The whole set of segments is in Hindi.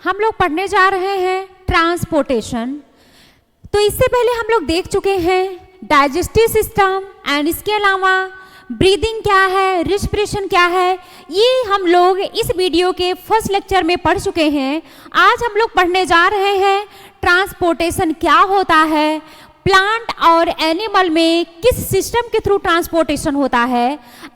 हम लोग पढ़ने जा रहे हैं ट्रांसपोर्टेशन। तो इससे पहले हम लोग देख चुके हैं डाइजेस्टिव सिस्टम एंड इसके अलावा ब्रीदिंग क्या है, रिस्पिरेशन क्या है, ये हम लोग इस वीडियो के फर्स्ट लेक्चर में पढ़ चुके हैं। आज हम लोग पढ़ने जा रहे हैं ट्रांसपोर्टेशन क्या होता है, प्लांट और एनिमल में किस सिस्टम के थ्रू ट्रांसपोर्टेशन होता है,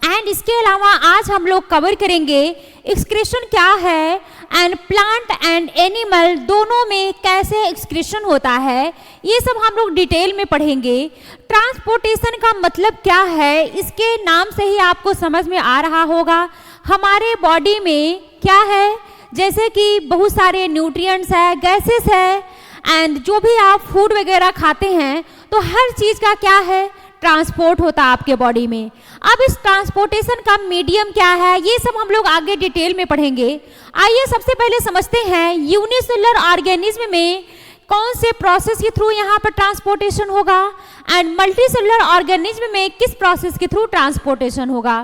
एंड इसके अलावा आज हम लोग कवर करेंगे एक्सक्रीशन क्या है एंड प्लांट एंड एनिमल दोनों में कैसे एक्सक्रीशन होता है, ये सब हम लोग डिटेल में पढ़ेंगे। ट्रांसपोर्टेशन का मतलब क्या है, इसके नाम से ही आपको समझ में आ रहा होगा। हमारे बॉडी में क्या है, जैसे कि बहुत सारे न्यूट्रिएंट्स है, गैसेस है, एंड जो भी आप फूड वगैरह खाते हैं तो हर चीज़ का क्या है, ट्रांसपोर्ट होता है आपके बॉडी में। अब इस ट्रांसपोर्टेशन का मीडियम क्या है, ये सब हम लोग आगे डिटेल में पढ़ेंगे। आइए सबसे पहले समझते हैं यूनिसेलुलर ऑर्गेनिज्म में कौन से प्रोसेस के थ्रू यहाँ पर ट्रांसपोर्टेशन होगा एंड मल्टीसेलुलर ऑर्गेनिज्म में किस प्रोसेस के थ्रू ट्रांसपोर्टेशन होगा।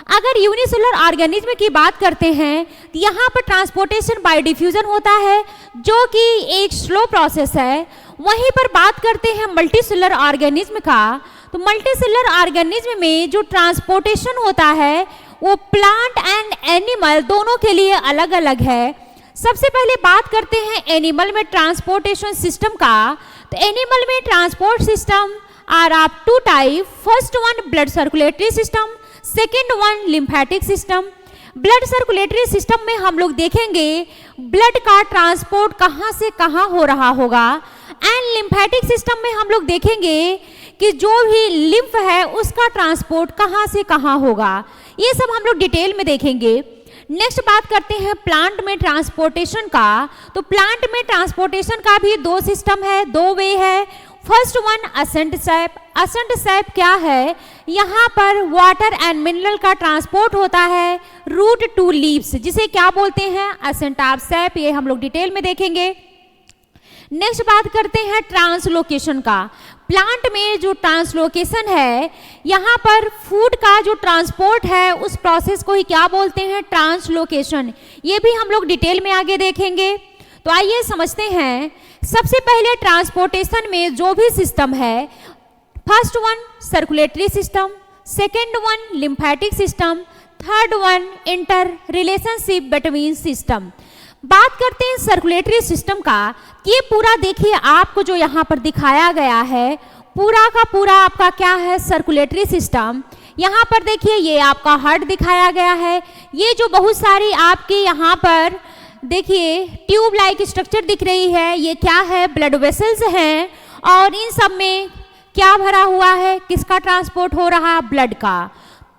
अगर यूनिसेलुलर ऑर्गेनिज्म की बात करते हैं तो यहाँ पर ट्रांसपोर्टेशन बाय डिफ्यूजन होता है, जो कि एक स्लो प्रोसेस है। वहीं पर बात करते हैं मल्टीसेलुलर ऑर्गेनिज्म का, तो मल्टीसेलुलर ऑर्गेनिज्म में जो ट्रांसपोर्टेशन होता है वो प्लांट एंड एनिमल दोनों के लिए अलग अलग है। सबसे पहले बात करते हैं एनिमल में ट्रांसपोर्टेशन सिस्टम का। तो एनिमल में transport system are of two type. First one blood circulatory system, second one lymphatic system. Blood circulatory system में हम लोग देखेंगे ब्लड का ट्रांसपोर्ट कहाँ से कहाँ हो रहा होगा, एंड लिम्फेटिक सिस्टम में हम लोग देखेंगे कि जो भी लिम्फ है उसका ट्रांसपोर्ट कहाँ से कहाँ होगा। ये सब हम लोग डिटेल में देखेंगे। नेक्स्ट बात करते हैं प्लांट में ट्रांसपोर्टेशन का। तो प्लांट में ट्रांसपोर्टेशन का भी दो सिस्टम है, दो वे है। First one ascent sap. Ascent sap क्या है, यहाँ पर वाटर एंड मिनरल का ट्रांसपोर्ट होता है रूट टू लीव्स, जिसे क्या बोलते हैं, असेंट ऑफ सैप। ये हम लोग डिटेल में देखेंगे। नेक्स्ट बात करते हैं ट्रांसलोकेशन का। प्लांट में जो ट्रांसलोकेशन है, यहाँ पर फूड का जो ट्रांसपोर्ट है उस प्रोसेस को ही क्या बोलते हैं, ट्रांसलोकेशन। ये भी हम लोग डिटेल में आगे देखेंगे। तो आइए समझते हैं। सबसे पहले ट्रांसपोर्टेशन में जो भी सिस्टम है, first one circulatory system, second one lymphatic system, third one inter relationship between system. बात करते हैं सर्कुलेटरी सिस्टम का। ये पूरा देखिए आपको जो यहाँ पर दिखाया गया है, पूरा का पूरा आपका क्या है, सर्कुलेटरी सिस्टम। यहाँ पर देखिए ये आपका हार्ट दिखाया गया है। ये जो बहुत सारी आपकी यहाँ पर देखिए ट्यूब लाइक स्ट्रक्चर दिख रही है, ये क्या है, ब्लड वेसल्स हैं, और इन सब में क्या भरा हुआ है, किसका ट्रांसपोर्ट हो रहा है, ब्लड का।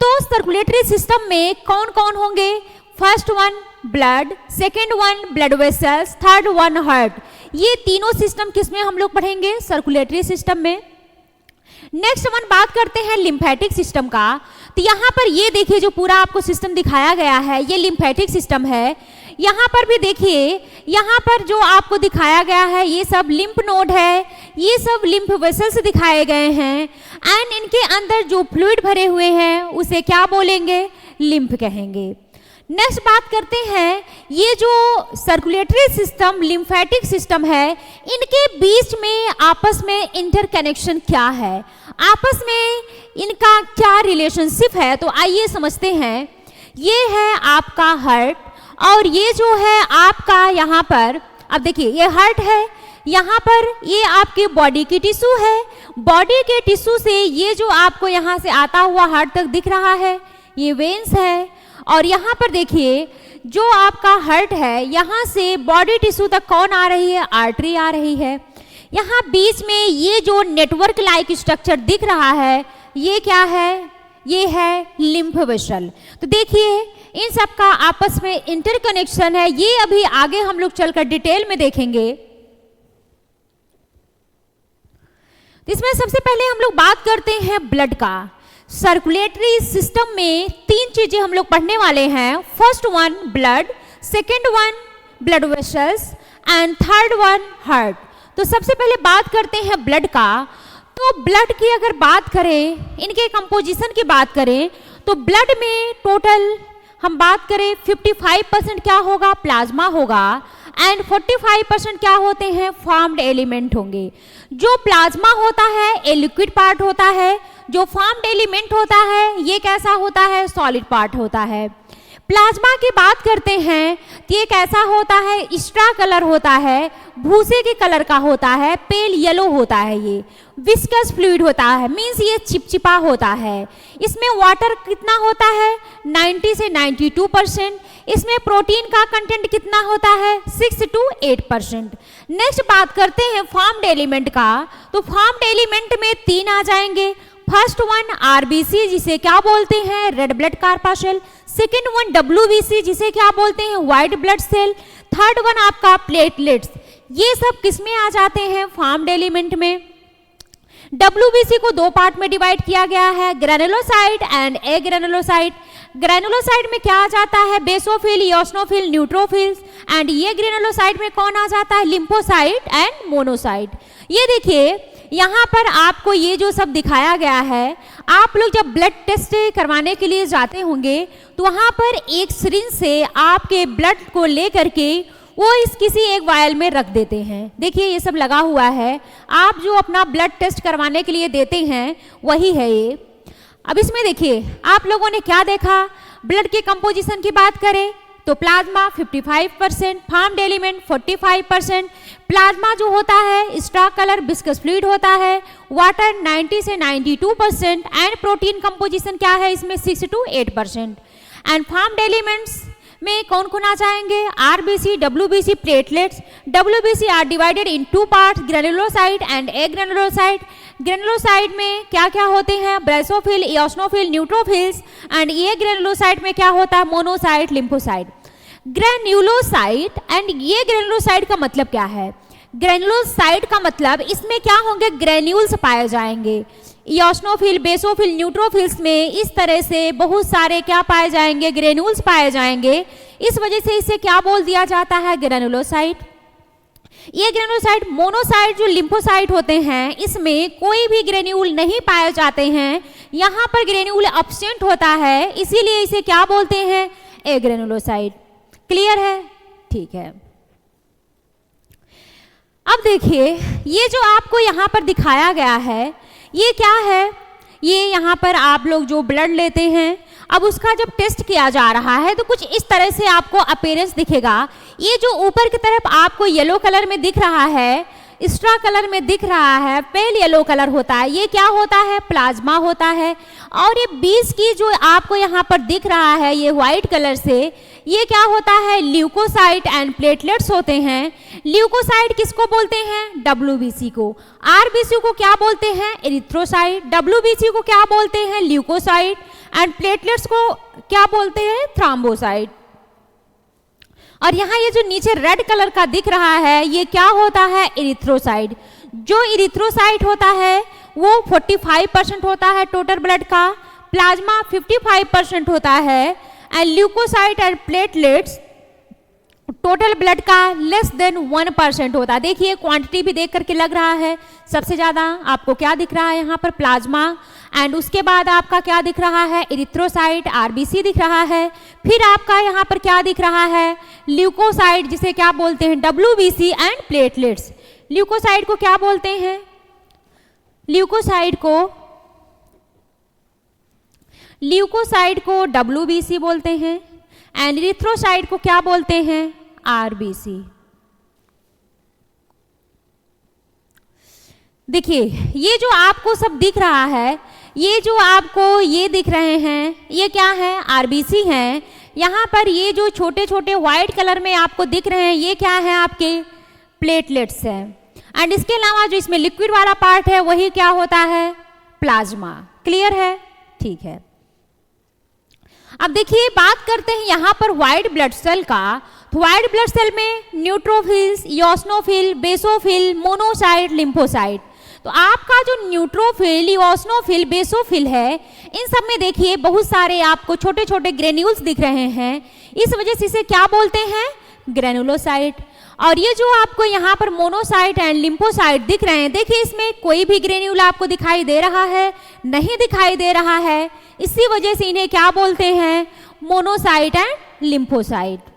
तो सर्कुलेटरी सिस्टम में कौन कौन होंगे, first one blood, second one blood vessels, third one heart. ये तीनों सिस्टम किसमें हम लोग पढ़ेंगे, सर्कुलेटरी सिस्टम में। नेक्स्ट वन बात करते हैं लिम्फेटिक सिस्टम का। तो यहाँ पर ये देखिए जो पूरा आपको सिस्टम दिखाया गया है, ये लिम्फेटिक सिस्टम है। यहाँ पर भी देखिए, यहाँ पर जो आपको दिखाया गया है ये सब लिम्फ नोड है, ये सब लिम्फ वेसल्स दिखाए गए हैं, एंड इनके अंदर जो फ्लूइड भरे हुए हैं उसे क्या बोलेंगे, लिम्फ कहेंगे। नेक्स्ट बात करते हैं, ये जो सर्कुलेटरी सिस्टम, लिम्फेटिक सिस्टम है, इनके बीच में आपस में इंटरकनेक्शन क्या है, आपस में इनका क्या रिलेशनशिप है। तो आइए समझते हैं। ये है आपका हार्ट, और ये जो है आपका यहाँ पर, अब देखिए ये हार्ट है, यहाँ पर ये आपके बॉडी की टिश्यू है। बॉडी के टिश्यू से ये जो आपको यहाँ से आता हुआ हार्ट तक दिख रहा है, ये वेन्स है। और यहाँ पर देखिए जो आपका हार्ट है, यहाँ से बॉडी टिश्यू तक कौन आ रही है, आर्टरी आ रही है। यहाँ बीच में ये जो नेटवर्क लाइक स्ट्रक्चर दिख रहा है, ये क्या है, ये है लिम्फ वेसल। तो देखिए इन सब का आपस में इंटरकनेक्शन है, ये अभी आगे हम लोग चलकर डिटेल में देखेंगे। इसमें सबसे पहले हम लोग बात करते हैं ब्लड का। सर्कुलेटरी सिस्टम में तीन चीजें हम लोग पढ़ने वाले हैं। First one blood, second one blood vessels, and third one heart. तो सबसे पहले बात करते हैं ब्लड का। तो ब्लड की अगर बात करें, इनके कंपोजिशन की बात करें, तो ब्लड में टोटल हम बात करें 55% क्या होगा, प्लाज्मा होगा, एंड 45% क्या होते हैं, फॉर्म्ड एलिमेंट होंगे। जो प्लाज्मा होता है ये लिक्विड पार्ट होता है, जो फॉर्म्ड एलिमेंट होता है ये कैसा होता है, सॉलिड पार्ट होता है। प्लाज्मा की बात करते हैं तो ये कैसा होता है, स्ट्रा कलर होता है, भूसे के कलर का होता है, पेल येलो होता है, ये विस्कस फ्लूइड होता है, मींस ये चिपचिपा होता है। इसमें वाटर कितना होता है, 90 से 92%। इसमें प्रोटीन का कंटेंट कितना होता है, 6 to 8%। नेक्स्ट बात करते हैं फॉर्म्ड एलिमेंट का, तो फॉर्म्ड एलिमेंट में 3 आ जाएंगे। फर्स्ट वन आरबीसी जिसे क्या बोलते हैं, red blood corpuscle. Second one WBC जिसे क्या बोलते हैं, white blood cell. Third one आपका प्लेटलेट्स। ये सब किसमें आ जाते हैं, फॉर्म्ड एलिमेंट में। डब्ल्यूबीसी को 2 पार्ट में डिवाइड किया गया है, ग्रेनुलोसाइट एंड एग्रेनुलोसाइट। ग्रेनुलोसाइट में क्या आ जाता है, बेसोफिल, इओसिनोफिल, न्यूट्रोफिल्स। एंड ये ग्रेनुलोसाइट में कौन आ जाता है, लिम्फोसाइट एंड मोनोसाइट। ये देखिए यहाँ पर आपको ये जो सब दिखाया गया है, आप लोग जब ब्लड टेस्ट करवाने के लिए जाते होंगे तो वहाँ पर एक सिरिंज से आपके ब्लड को ले करके वो इस किसी एक वायल में रख देते हैं। देखिए ये सब लगा हुआ है, आप जो अपना ब्लड टेस्ट करवाने के लिए देते हैं वही है ये। अब इसमें देखिए आप लोगों ने क्या देखा, ब्लड के कंपोजिशन की बात करें तो प्लाज्मा 55%, फॉर्म्ड एलिमेंट 45%। प्लाज्मा जो होता है स्ट्रा कलर विस्कस फ्लूइड होता है, वाटर 90 से 92% एंड प्रोटीन कंपोजिशन क्या है इसमें 6 to 8%। एंड फॉर्म्ड एलिमेंट्स में कौन कौन आ जाएंगे, RBC, WBC, platelets. WBC are divided in 2 parts, granulocyte and agranulocyte. Granulocyte में क्या क्या होते हैं, बेसोफिल, इओसिनोफिल, न्यूट्रोफिल्स। एंड ये ग्रेनुलोसाइट में क्या होता है, मोनोसाइट, लिम्फोसाइट। ग्रेन्युलोसाइट एंड ये ग्रेनुलोसाइट का मतलब क्या है, ग्रेनुलोसाइट का मतलब इसमें क्या होंगे, ग्रेन्यूल्स पाए जाएंगे। इओसिनोफिल, बेसोफिल, न्यूट्रोफिल्स में इस तरह से बहुत सारे क्या पाए जाएंगे, ग्रेन्यूल्स पाए जाएंगे। इस वजह से इसे क्या बोल दिया जाता है, ग्रेनुलोसाइट। ये ग्रेनुलोसाइट, मोनोसाइट जो लिम्फोसाइट होते हैं इसमें कोई भी ग्रेन्यूल नहीं पाए जाते हैं, यहाँ पर ग्रेन्यूल एब्सेंट होता है, इसीलिए इसे क्या बोलते हैं, एग्रेनुलोसाइट। क्लियर है, ठीक है। अब देखिए ये जो आपको यहाँ पर दिखाया गया है ये क्या है, ये यहाँ पर आप लोग जो ब्लड लेते हैं अब उसका जब टेस्ट किया जा रहा है तो कुछ इस तरह से आपको अपीयरेंस दिखेगा। ये जो ऊपर की तरफ आपको येलो कलर में दिख रहा है, स्ट्रा कलर में दिख रहा है, पेल येलो कलर होता है, ये क्या होता है, प्लाज्मा होता है। और ये 20 की जो आपको यहाँ पर दिख रहा है ये व्हाइट कलर से, ये क्या होता है, ल्यूकोसाइट एंड प्लेटलेट्स होते हैं। ल्यूकोसाइट किसको बोलते हैं, डब्ल्यूबीसी को। आरबीसी को क्या बोलते हैं, एरिथ्रोसाइट। डब्ल्यूबीसी को क्या बोलते हैं, ल्यूकोसाइट। एंड प्लेटलेट्स को क्या बोलते हैं, थ्रोम्बोसाइट। और यहाँ ये जो नीचे रेड कलर का दिख रहा है ये क्या होता है, एरिथ्रोसाइट। जो एरिथ्रोसाइट होता है वो 45% होता है टोटल ब्लड का, प्लाज्मा 55% होता है and leucocyte and platelets total blood का लेस देन 1% होता है। देखिए क्वांटिटी भी देख करके लग रहा है सबसे ज़्यादा आपको क्या दिख रहा है यहाँ पर, प्लाज्मा। एंड उसके बाद आपका क्या दिख रहा है, एरिथ्रोसाइट, आरबीसी दिख रहा है। फिर आपका यहाँ पर क्या दिख रहा है, ल्यूकोसाइट जिसे क्या बोलते हैं, डब्ल्यूबीसी एंड प्लेटलेट्स। ल्यूकोसाइट को क्या बोलते हैं, ल्यूकोसाइट को डब्ल्यूबीसी बोलते हैं एंड एरिथ्रोसाइट को क्या बोलते हैं, आरबीसी। देखिए ये जो आपको सब दिख रहा है, ये जो आपको ये दिख रहे हैं ये क्या है, आरबीसी हैं। यहाँ पर ये जो छोटे छोटे व्हाइट कलर में आपको दिख रहे हैं ये क्या है, आपके प्लेटलेट्स हैं। एंड इसके अलावा जो इसमें लिक्विड वाला पार्ट है वही क्या होता है, प्लाज्मा। क्लियर है, ठीक है। अब देखिए बात करते हैं यहाँ पर व्हाइट ब्लड सेल का। तो व्हाइट ब्लड सेल में neutrophils, eosinophil, basophil, monocyte, lymphocyte. तो आपका जो न्यूट्रोफिल, इओसिनोफिल, बेसोफिल है इन सब में देखिए बहुत सारे आपको छोटे छोटे ग्रेन्यूल्स दिख रहे हैं, इस वजह से इसे क्या बोलते हैं, ग्रेनुलोसाइट। और ये जो आपको यहाँ पर मोनोसाइट एंड लिम्फोसाइट दिख रहे हैं, देखिए इसमें कोई भी ग्रेन्यूल आपको दिखाई दे रहा है, नहीं दिखाई दे रहा है, इसी वजह से इन्हें क्या बोलते हैं, मोनोसाइट एंड लिम्फोसाइट।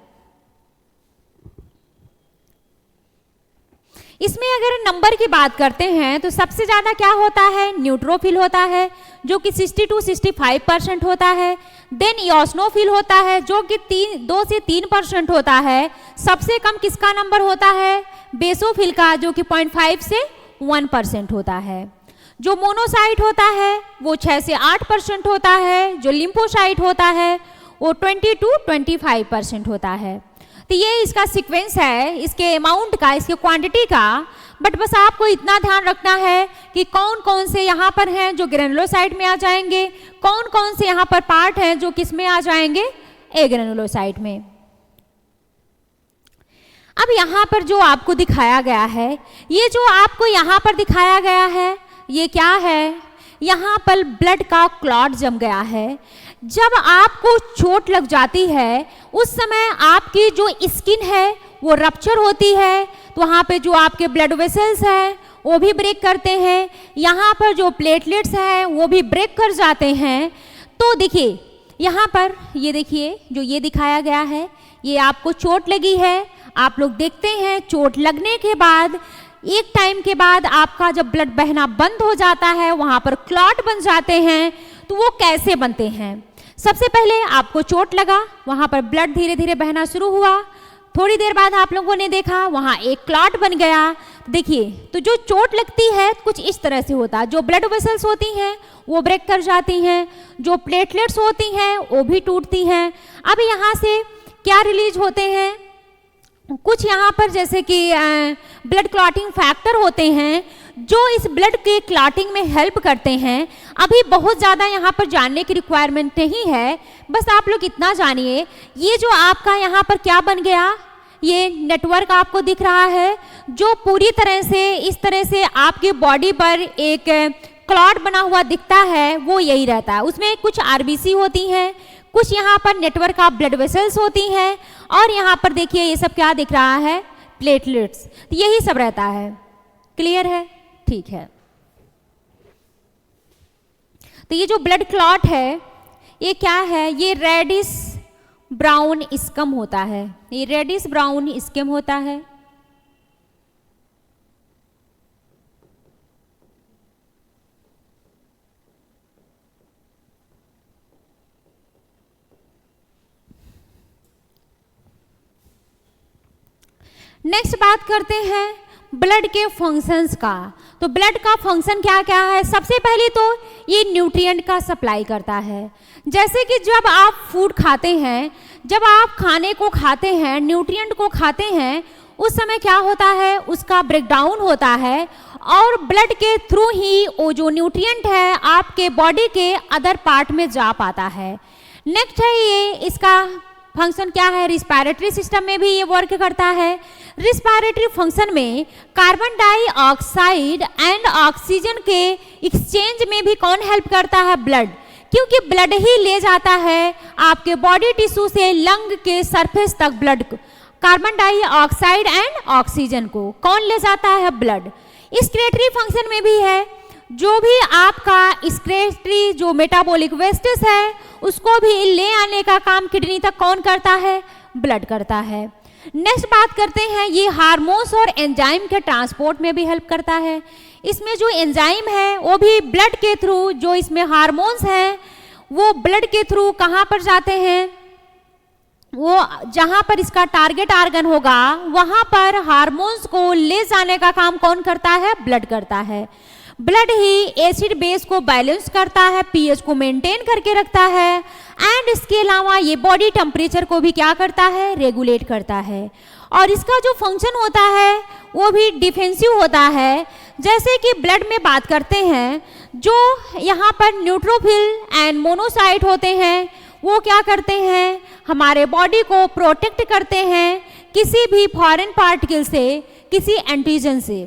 इसमें अगर नंबर की बात करते हैं तो सबसे ज़्यादा क्या होता है, न्यूट्रोफिल होता है जो कि 60 to 65% होता है। देन इओसिनोफिल होता है जो कि 2 से 3% होता है। सबसे कम किसका नंबर होता है, बेसोफिल का, जो कि 0.5 से 1% होता है। जो मोनोसाइट होता है वो 6 से 8% होता है। जो लिम्फोसाइट होता है वो 20 to 25% होता है। तो ये इसका सीक्वेंस है, इसके अमाउंट का, इसके क्वांटिटी का। बट बस आपको इतना ध्यान रखना है कि कौन कौन से यहाँ पर हैं जो ग्रेनुलोसाइट में आ जाएंगे, कौन कौन से यहाँ पर पार्ट हैं जो किस में आ जाएंगे, एग्रेनुलोसाइट में। अब यहाँ पर जो आपको दिखाया गया है, ये जो आपको यहाँ पर दिखाया गया है ये क्या है, यहाँ पर ब्लड का क्लॉट जम गया है। जब आपको चोट लग जाती है उस समय आपकी जो स्किन है वो रप्चर होती है, तो वहाँ पे जो आपके ब्लड वेसल्स हैं वो भी ब्रेक करते हैं, यहाँ पर जो प्लेटलेट्स हैं वो भी ब्रेक कर जाते हैं। तो देखिए यहाँ पर ये देखिए जो ये दिखाया गया है, ये आपको चोट लगी है। आप लोग देखते हैं चोट लगने के बाद एक टाइम के बाद आपका जब ब्लड बहना बंद हो जाता है, वहाँ पर क्लॉट बन जाते हैं। तो वो कैसे बनते हैं, सबसे पहले आपको चोट लगा, वहाँ पर ब्लड धीरे धीरे बहना शुरू हुआ। थोड़ी देर बाद आप लोगों ने देखा वहाँ एक क्लॉट बन गया। देखिए तो जो चोट लगती है कुछ इस तरह से होता है, जो ब्लड वेसल्स होती हैं वो ब्रेक कर जाती हैं, जो प्लेटलेट्स होती हैं वो भी टूटती हैं। अब यहाँ से क्या रिलीज होते हैं, कुछ यहाँ पर जैसे कि ब्लड क्लॉटिंग फैक्टर होते हैं जो इस ब्लड के क्लॉटिंग में हेल्प करते हैं। अभी बहुत ज़्यादा यहाँ पर जानने की रिक्वायरमेंट नहीं है, बस आप लोग इतना जानिए, ये जो आपका यहाँ पर क्या बन गया, ये नेटवर्क आपको दिख रहा है जो पूरी तरह से इस तरह से आपकी बॉडी पर एक क्लॉट बना हुआ दिखता है, वो यही रहता है। उसमें कुछ आरबीसी होती हैं, कुछ यहाँ पर नेटवर्क ऑफ ब्लड वेसल्स होती हैं, और यहाँ पर देखिए ये सब क्या दिख रहा है, प्लेटलेट्स, यही सब रहता है। क्लियर है, ठीक है। तो ये जो ब्लड क्लॉट है ये क्या है, ये रेडिश ब्राउन स्कम होता है, ये रेडिश ब्राउन स्कम होता है। नेक्स्ट बात करते हैं ब्लड के फंक्शंस का। तो ब्लड का फंक्शन क्या क्या है, सबसे पहले तो ये न्यूट्रिएंट का सप्लाई करता है। जैसे कि जब आप फूड खाते हैं, जब आप खाने को खाते हैं, न्यूट्रिएंट को खाते हैं, उस समय क्या होता है, उसका ब्रेकडाउन होता है और ब्लड के थ्रू ही वो जो न्यूट्रिएंट है आपके बॉडी के अदर पार्ट में जा पाता है। नेक्स्ट है ये इसका फंक्शन क्या है, रिस्पायरेटरी सिस्टम में भी ये वर्क करता है। रिस्पायरेटरी फंक्शन में कार्बन डाइऑक्साइड एंड ऑक्सीजन के एक्सचेंज में भी कौन हेल्प करता है, ब्लड, क्योंकि ब्लड ही ले जाता है आपके बॉडी टिश्यू से लंग के सरफेस तक ब्लड को, कार्बन डाइऑक्साइड एंड ऑक्सीजन को कौन ले जाता है, ब्लड। एक्सक्रीटरी फंक्शन में भी है, जो भी आपका एक्सक्रीटरी जो मेटाबॉलिक वेस्टेज है उसको भी ले आने का काम किडनी तक कौन करता है, ब्लड करता है। नेक्स्ट बात करते हैं, ये हार्मोन्स और एंजाइम के ट्रांसपोर्ट में भी हेल्प करता है। इसमें जो एंजाइम है वो भी ब्लड के थ्रू, जो इसमें हार्मोन्स हैं वो ब्लड के थ्रू कहाँ पर जाते हैं, वो जहाँ पर इसका टारगेट आर्गन होगा वहाँ पर हार्मोन्स को ले जाने का काम कौन करता है, ब्लड करता है। ब्लड ही एसिड बेस को बैलेंस करता है, पीएच को मेंटेन करके रखता है, एंड इसके अलावा ये बॉडी टेम्परेचर को भी क्या करता है, रेगुलेट करता है। और इसका जो फंक्शन होता है वो भी डिफेंसिव होता है। जैसे कि ब्लड में बात करते हैं, जो यहाँ पर न्यूट्रोफिल एंड मोनोसाइट होते हैं वो क्या करते हैं, हमारे बॉडी को प्रोटेक्ट करते हैं किसी भी फॉरेन पार्टिकल से, किसी एंटीजन से।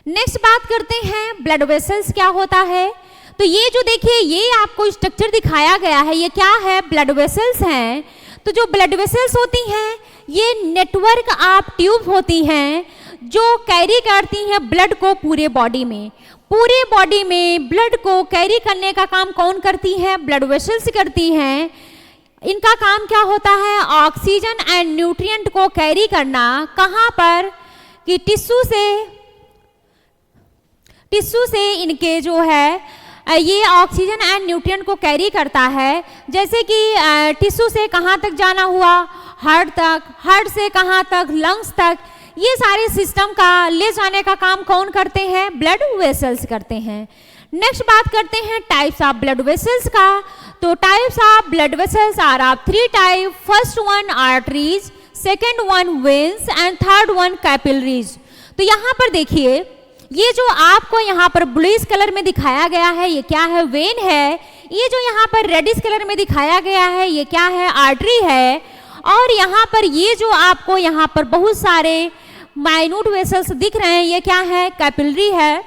नेक्स्ट बात करते हैं ब्लड वेसल्स क्या होता है। तो ये जो देखिए ये आपको स्ट्रक्चर दिखाया गया है, ये क्या है, ब्लड वेसल्स हैं। तो जो ब्लड वेसल्स होती हैं ये नेटवर्क ऑफ ट्यूब होती हैं जो कैरी करती हैं ब्लड को पूरे बॉडी में। पूरे बॉडी में ब्लड को कैरी करने का काम कौन करती है, ब्लड वेसल्स करती हैं। इनका काम क्या होता है, ऑक्सीजन एंड न्यूट्रिएंट को कैरी करना, कहाँ पर कि टिश्यू से इनके जो है ये ऑक्सीजन एंड न्यूट्रिएंट को कैरी करता है। जैसे कि टिश्यू से कहाँ तक जाना हुआ, हार्ट तक, हार्ट से कहाँ तक, लंग्स तक, ये सारे सिस्टम का ले जाने का काम कौन करते हैं, ब्लड वेसल्स करते हैं। नेक्स्ट बात करते हैं टाइप्स ऑफ ब्लड वेसल्स का। तो types of blood vessels are of 3 type. First one arteries, second one veins and third one capillaries. तो यहाँ पर देखिए, ये जो आपको यहाँ पर ब्लूइश कलर में दिखाया गया है ये क्या है, वेन है। ये जो यहाँ पर रेडिश कलर में दिखाया गया है ये क्या है, आर्टरी है। और यहाँ पर ये जो आपको यहाँ पर बहुत सारे माइन्यूट वेसल्स दिख रहे हैं ये क्या है, कैपिलरी है।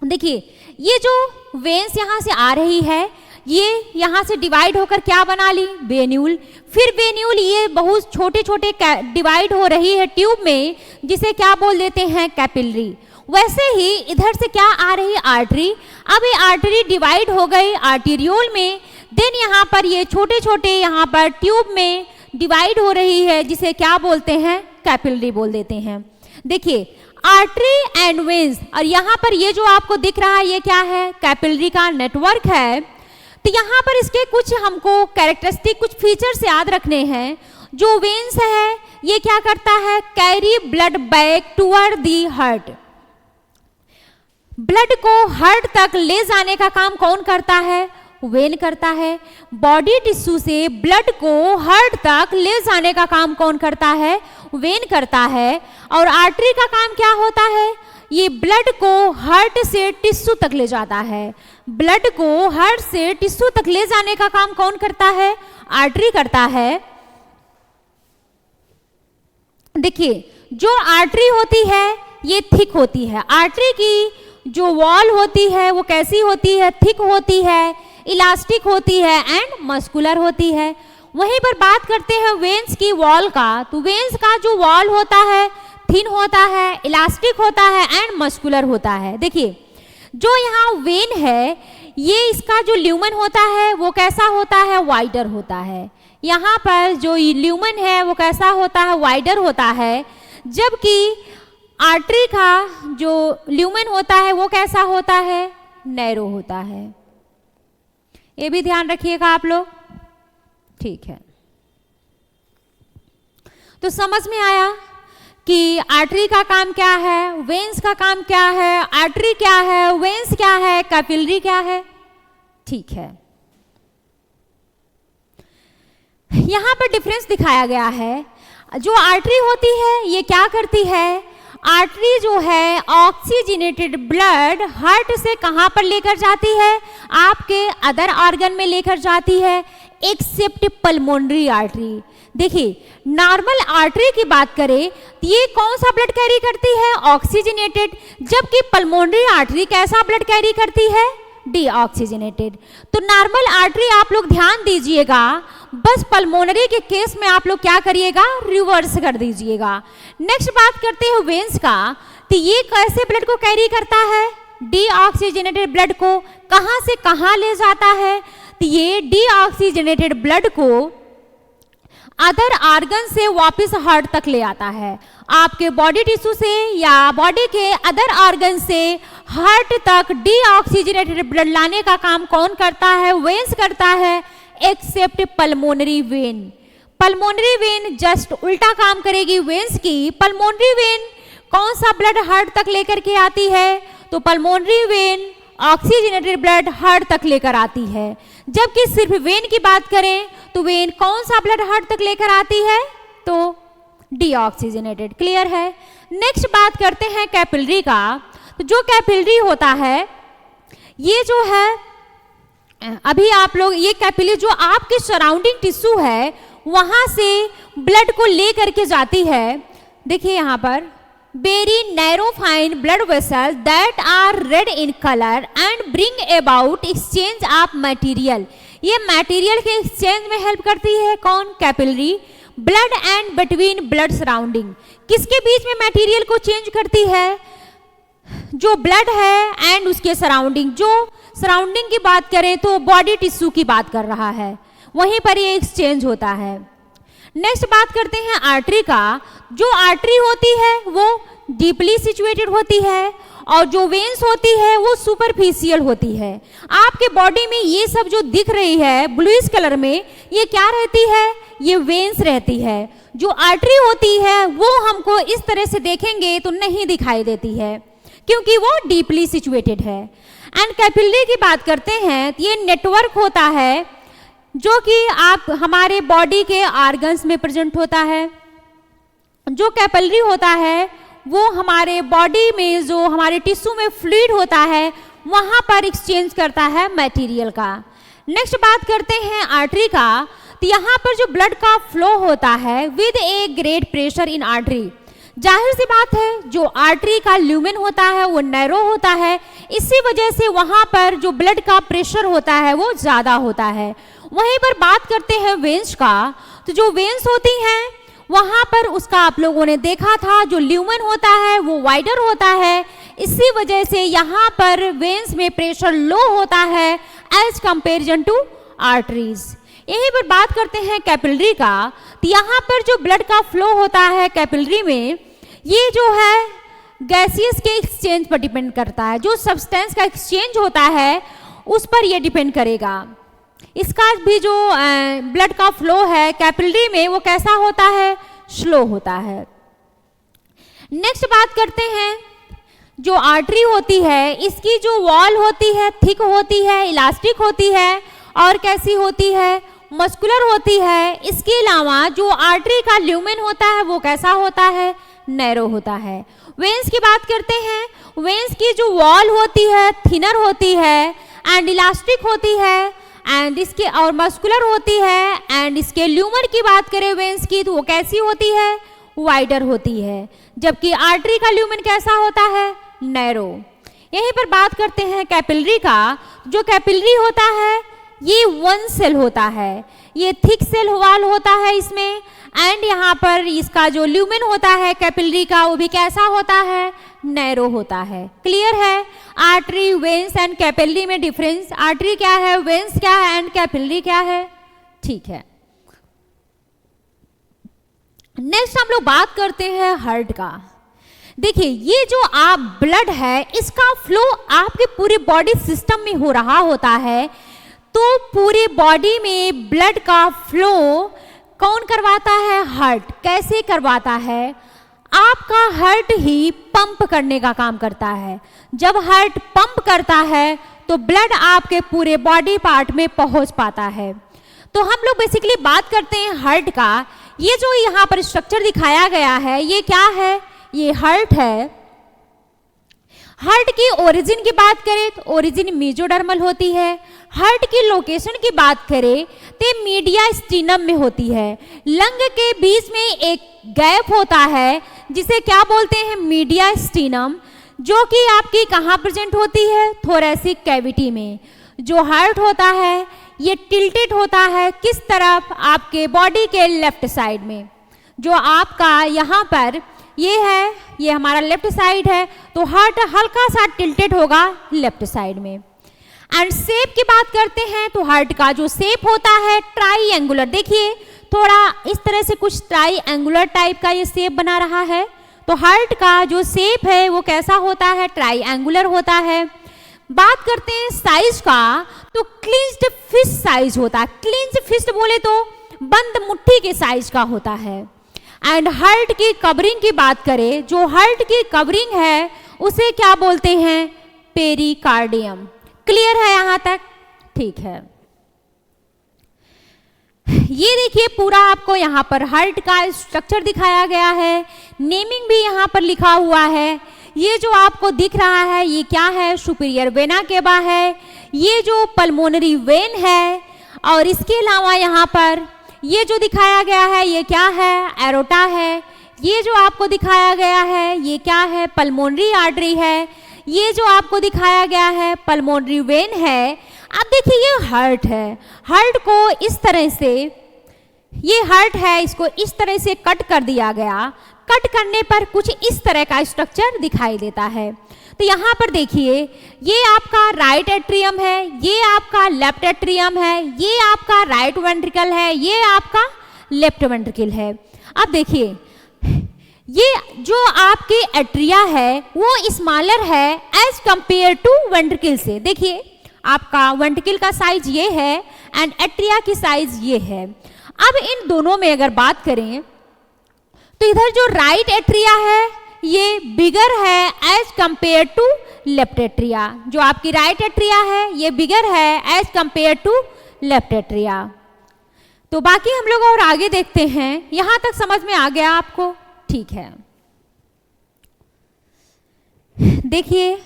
देखिए ये जो वेन्स यहाँ से आ रही है ये यहाँ से डिवाइड होकर क्या बना ली, वेन्यूल। फिर वेन्यूल ये बहुत छोटे छोटे डिवाइड हो रही है ट्यूब में, जिसे क्या बोल देते हैं, कैपिलरी। वैसे ही इधर से क्या आ रही है, आर्टरी। अब ये आर्टरी डिवाइड हो गई आर्टीरियोल में, देन यहाँ पर ये छोटे छोटे यहाँ पर ट्यूब में डिवाइड हो रही है, जिसे क्या बोलते हैं, कैपिलरी बोल देते हैं। देखिए आर्टरी एंड वेन्स, और यहाँ पर ये जो आपको दिख रहा है ये क्या है, कैपिलरी का नेटवर्क है। तो यहाँ पर इसके कुछ हमको कैरेक्टरिस्टिक, कुछ फीचर्स याद रखने हैं। जो वेन्स है ये क्या करता है, carry blood back toward the heart. Blood को हार्ट तक ले जाने का काम कौन करता है, वेन करता है। बॉडी टिश्यू से ब्लड को हार्ट तक ले जाने का काम कौन करता है, वेन करता है। और आर्टरी का काम क्या होता है, ये ब्लड को हार्ट से टिश्यू तक ले जाता है। ब्लड को हार्ट से टिश्यू तक ले जाने का काम कौन करता है, आर्टरी करता है। देखिए जो आर्टरी होती है ये थिक होती है। आर्टरी की जो वॉल होती है वो कैसी होती है, थिक होती है, इलास्टिक होती है एंड मस्कुलर होती है। वहीं पर बात करते हैं वेन्स की वॉल का। तो वेन्स का जो वॉल होता है थिन होता है, इलास्टिक होता है एंड मस्कुलर होता है। देखिए जो यहाँ वेन है ये इसका जो ल्यूमन होता है वो कैसा होता है, वाइडर होता है। यहाँ पर जो ल्यूमन है वो कैसा होता है, वाइडर होता है। जबकि आर्टरी का जो ल्यूमन होता है वो कैसा होता है, नैरो होता है। ये भी ध्यान रखिएगा आप लोग, ठीक है। तो समझ में आया कि आर्टरी का काम क्या है, वेन्स का काम क्या है, आर्टरी क्या है, वेन्स क्या है, कैपिलरी क्या है, ठीक है। यहां पर डिफरेंस दिखाया गया है। जो आर्टरी होती है ये क्या करती है, आर्टरी जो है ऑक्सीजनेटेड ब्लड हार्ट से कहां पर लेकर जाती है, आपके अदर ऑर्गन में लेकर जाती है, एक्सेप्ट पल्मोनरी आर्टरी। देखिए नॉर्मल आर्टरी की बात करें तो ये कौन सा ब्लड कैरी करती है, ऑक्सीजनेटेड। जबकि पल्मोनरी आर्टरी कैसा ब्लड कैरी करती है, डीऑक्सीजनेटेड। तो नॉर्मल आर्टरी आप लोग ध्यान दीजिएगा, बस पल्मोनरी के केस में आप लोग क्या करिएगा, रिवर्स कर दीजिएगा। नेक्स्ट बात करते हैं वेन्स का। तो ये कैसे ब्लड को कैरी करता है, डीऑक्सीजनेटेड ब्लड को कहां से कहां ले जाता है। तो ये डीऑक्सीजनेटेड ब्लड को अदर ऑर्गन से वापस हार्ट तक ले आता है। आपके बॉडी टिश्यू से या बॉडी के अदर ऑर्गन से हार्ट तक डीऑक्सीजनेटेड ब्लड लाने का काम कौन करता है, वेन्स करता है, accept pulmonary vein. Pulmonary vein just उल्टा काम करेगी वेन्स की। पल्मोनरी वेन कौन सा ब्लड हार्ट तक लेकर के आती है, तो pulmonary vein oxygenated blood heart तक लेकर आती है। जबकि सिर्फ वेन की बात करें तो वेन कौन सा ब्लड हार्ट तक लेकर आती है, तो डीऑक्सीजनेटेड। क्लियर है। नेक्स्ट बात करते हैं कैपिलरी का। तो जो कैपिलरी होता है ये जो है, अभी आप लोग ये कैपिलरी जो आपके सराउंडिंग टिश्यू है वहां से ब्लड को ले करके जाती है। देखिए यहाँ पर very narrow fine blood vessels that are red in color and bring about exchange of material। ये मटेरियल के एक्सचेंज में हेल्प करती है कौन, capillary. Blood and between blood surrounding, किसके बीच में मटेरियल को चेंज करती है, जो ब्लड है एंड उसके सराउंडिंग। जो सराउंडिंग की बात करें तो बॉडी टिश्यू की बात कर रहा है, वहीं पर ये एक्सचेंज होता है। नेक्स्ट बात करते हैं आर्टरी का। जो आर्टरी होती है वो डीपली सिचुएटेड होती है और जो वेन्स होती है वो सुपरफिशियल होती है। आपके बॉडी में ये सब जो दिख रही है ब्लूइश कलर में, ये क्या रहती है? ये वेन्स रहती है। जो आर्टरी होती है वो हमको इस तरह से देखेंगे तो नहीं दिखाई देती है क्योंकि वो डीपली सिचुएटेड है। एंड कैपिलरी की बात करते हैं तो ये नेटवर्क होता है जो कि आप हमारे बॉडी के ऑर्गन्स में प्रेजेंट होता है। जो कैपिलरी होता है वो हमारे बॉडी में जो हमारे टिश्यू में फ्लूइड होता है वहाँ पर एक्सचेंज करता है मटेरियल का। नेक्स्ट बात करते हैं आर्टरी का। तो यहाँ पर जो ब्लड का फ्लो होता है with a great pressure in artery, जाहिर सी बात है जो आर्टरी का ल्यूमेन होता है वो नैरो होता है, इसी वजह से वहाँ पर जो ब्लड का प्रेशर होता है वो ज़्यादा होता है। वहीं पर बात करते हैं वेन्स का। तो जो वेन्स होती हैं वहाँ पर उसका आप लोगों ने देखा था जो ल्यूमेन होता है वो वाइडर होता है, इसी वजह से यहाँ पर वेन्स में प्रेशर लो होता है एज कंपेरिजन टू आर्टरीज। यहीं पर बात करते हैं कैपिलरी का। तो यहाँ पर जो ब्लड का फ्लो होता है कैपिलरी में, ये जो है गैसियस के एक्सचेंज पर डिपेंड करता है। जो सब्सटेंस का एक्सचेंज होता है उस पर ये डिपेंड करेगा। इसका भी जो ब्लड का फ्लो है कैपिलरी में वो कैसा होता है? स्लो होता है। नेक्स्ट बात करते हैं जो आर्टरी होती है इसकी जो वॉल होती है थिक होती है, इलास्टिक होती है और कैसी होती है? मस्कुलर होती है। इसके अलावा जो आर्टरी का ल्यूमेन होता है वो कैसा होता है? नैरो होता है। वेन्स की बात करते हैं। वेन्स की जो वॉल होती है थिनर होती है एंड इलास्टिक होती है एंड इसके और मस्कुलर होती है। एंड इसके ल्यूमर की बात करें वेन्स की तो वो कैसी होती है? वाइडर होती है। जबकि आर्टरी का ल्यूमेन कैसा होता है? नैरो। यहीं पर बात करते हैं कैपिलरी का। जो कैपिलरी होता है ये वन सेल होता है, ये थिक सेल वॉल होता है इसमें। एंड यहाँ पर इसका जो ल्यूमेन होता है कैपिलरी का वो भी कैसा होता है? नैरो होता है। क्लियर है? आर्टरी, वेन्स एंड कैपिलरी में डिफरेंस। आर्टरी क्या है, वेन्स क्या है एंड कैपिलरी क्या है? ठीक है। नेक्स्ट हम लोग बात करते हैं हार्ट का। देखिए ये जो आप ब्लड है इसका फ्लो आपके पूरे बॉडी सिस्टम में हो रहा होता है, तो पूरे बॉडी में ब्लड का फ्लो कौन करवाता है? हार्ट। कैसे करवाता है? आपका हार्ट ही पंप करने का काम करता है। जब हार्ट पंप करता है तो ब्लड आपके पूरे बॉडी पार्ट में पहुंच पाता है। तो हम लोग बेसिकली बात करते हैं हार्ट का। ये जो यहाँ पर स्ट्रक्चर दिखाया गया है ये क्या है? ये हार्ट है। हार्ट की ओरिजिन की बात करें तो ओरिजिन मेसोडर्मल होती है। हार्ट की लोकेशन की बात करें तो मीडियास्टिनम में होती है। लंग के बीच में एक गैप होता है जिसे क्या बोलते हैं? मीडियास्टिनम, जो कि आपकी कहाँ प्रेजेंट होती है? थोरैसिक कैविटी में। जो हार्ट होता है ये टिल्टेड होता है किस तरफ? आपके बॉडी के लेफ्ट साइड में। जो आपका यहाँ पर ये है, ये हमारा लेफ्ट साइड है, तो हार्ट हल्का सा टिल्टेड होगा लेफ्ट साइड में। एंड शेप की बात करते हैं तो हार्ट का जो शेप होता है ट्राईएंगुलर। देखिए थोड़ा इस तरह से कुछ ट्राईएंगुलर टाइप का ये शेप बना रहा है। तो हार्ट का जो शेप है वो कैसा होता है? ट्राईएंगुलर होता है। बात करते हैं साइज का तो क्लिंच्ड फिस्ट साइज होता है। क्लिंच्ड फिस्ट बोले तो बंद मुट्ठी के साइज का होता है। एंड हार्ट की कवरिंग की बात करें, जो हार्ट की कवरिंग है उसे क्या बोलते हैं? पेरिकार्डियम। क्लियर है यहाँ तक? ठीक है। ये देखिए पूरा आपको यहाँ पर हार्ट का स्ट्रक्चर दिखाया गया है, नेमिंग भी यहाँ पर लिखा हुआ है। ये जो आपको दिख रहा है ये क्या है? सुपीरियर वेना केवा है। ये जो पल्मोनरी वेन है और इसके अलावा यहाँ पर ये जो दिखाया गया है ये क्या है? एरोटा है। ये जो आपको दिखाया गया है ये क्या है? पल्मोनरी आर्टरी है। ये जो आपको दिखाया गया है पल्मोनरी वेन है। अब देखिए ये हार्ट है। हार्ट को इस तरह से, ये हार्ट है, इसको इस तरह से कट कर दिया गया। कट करने पर कुछ इस तरह का स्ट्रक्चर दिखाई देता है। तो यहाँ पर देखिए, ये आपका राइट एट्रियम है, ये आपका लेफ्ट एट्रियम है, ये आपका राइट वेंट्रिकल है, ये आपका लेफ्ट वेंट्रिकल है। अब देखिए, ये जो आपके एट्रिया है वो स्मॉलर है एज कंपेयर टू वेंट्रिकल से। देखिए, आपका वेंट्रिकल का साइज ये है एंड एट्रिया की साइज ये है। अब इन दोनों में अगर बात करें तो इधर जो राइट एट्रिया है ये बिगर है as compare to left atria. जो आपकी राइट एट्रिया है ये बिगर है as compare to left atria. तो बाकी हम लोग और आगे देखते हैं। यहां तक समझ में आ गया आपको? ठीक है। देखिए,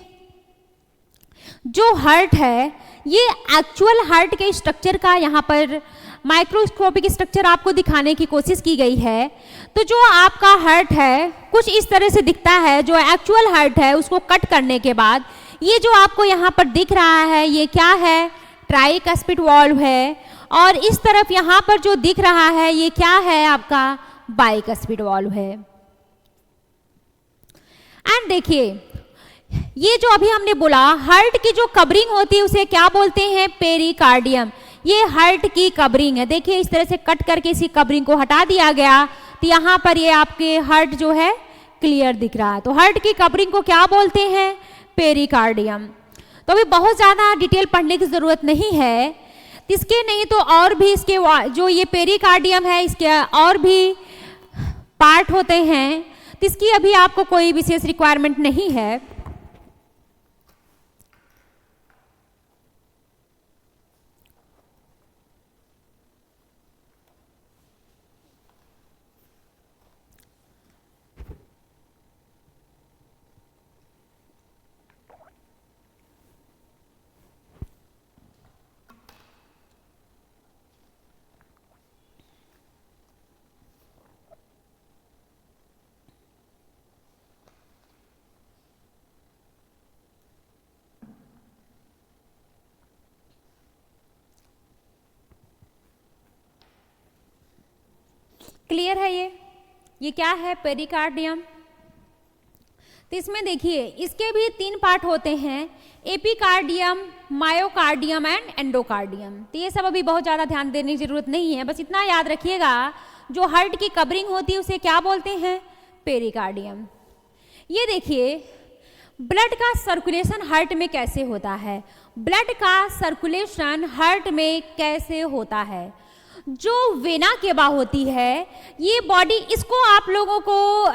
जो हार्ट है ये एक्चुअल हार्ट के स्ट्रक्चर का यहाँ पर माइक्रोस्कोपिक स्ट्रक्चर आपको दिखाने की कोशिश की गई है। तो जो आपका हार्ट है कुछ इस तरह से दिखता है। जो एक्चुअल हार्ट है उसको कट करने के बाद ये जो आपको यहाँ पर दिख रहा है ये क्या है? ट्राइकस्पिड वाल्व है। और इस तरफ यहाँ पर जो दिख रहा है ये क्या है? आपका बाइकस्पिड वाल्व है। एंड देखिए, ये जो अभी हमने बोला हार्ट की जो कवरिंग होती है उसे क्या बोलते हैं? पेरिकार्डियम। ये हार्ट की कवरिंग है। देखिए, इस तरह से कट करके इसी कवरिंग को हटा दिया गया तो यहाँ पर ये आपके हार्ट जो है क्लियर दिख रहा है। तो हार्ट की कवरिंग को क्या बोलते हैं? पेरिकार्डियम। तो अभी बहुत ज़्यादा डिटेल पढ़ने की ज़रूरत नहीं है। इसके नहीं तो और भी इसके जो ये पेरिकार्डियम है इसके और भी पार्ट होते हैं, तो इसकी अभी आपको कोई विशेष रिक्वायरमेंट नहीं है। क्लियर है? ये क्या है? पेरिकार्डियम। तो इसमें देखिए, इसके भी 3 पार्ट होते हैं, एपिकार्डियम, मायोकार्डियम एंड एंडोकार्डियम। तो ये सब अभी बहुत ज़्यादा ध्यान देने की जरूरत नहीं है। बस इतना याद रखिएगा, जो हार्ट की कवरिंग होती है उसे क्या बोलते हैं? पेरिकार्डियम। ये देखिए, ब्लड का सर्कुलेशन हार्ट में कैसे होता है? ब्लड का सर्कुलेशन हार्ट में कैसे होता है? जो वेना केवा होती है ये बॉडी, इसको आप लोगों को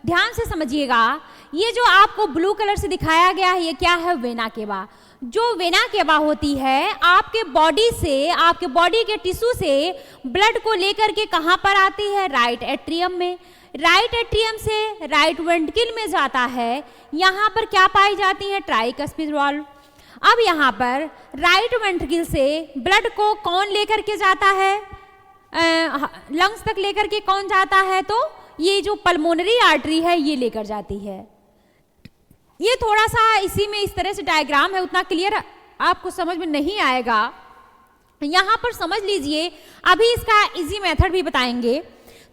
ध्यान से समझिएगा। ये जो आपको ब्लू कलर से दिखाया गया है ये क्या है? Vena cava. जो वेना केवा होती है आपके बॉडी से, आपके बॉडी के टिश्यू से ब्लड को लेकर के कहाँ पर आती है? राइट एट्रियम में। राइट एट्रियम से राइट वेंट्रिकल में जाता है। यहाँ पर क्या पाई जाती है? Tricuspid valve. अब यहाँ पर राइट वेंट्रिकल से ब्लड को कौन लेकर के जाता है? लंग्स तक लेकर के कौन जाता है? तो ये जो पल्मोनरी आर्टरी है ये लेकर जाती है। ये थोड़ा सा इसी में इस तरह से डायग्राम है, उतना क्लियर आपको समझ में नहीं आएगा। यहाँ पर समझ लीजिए, अभी इसका इजी मेथड भी बताएंगे।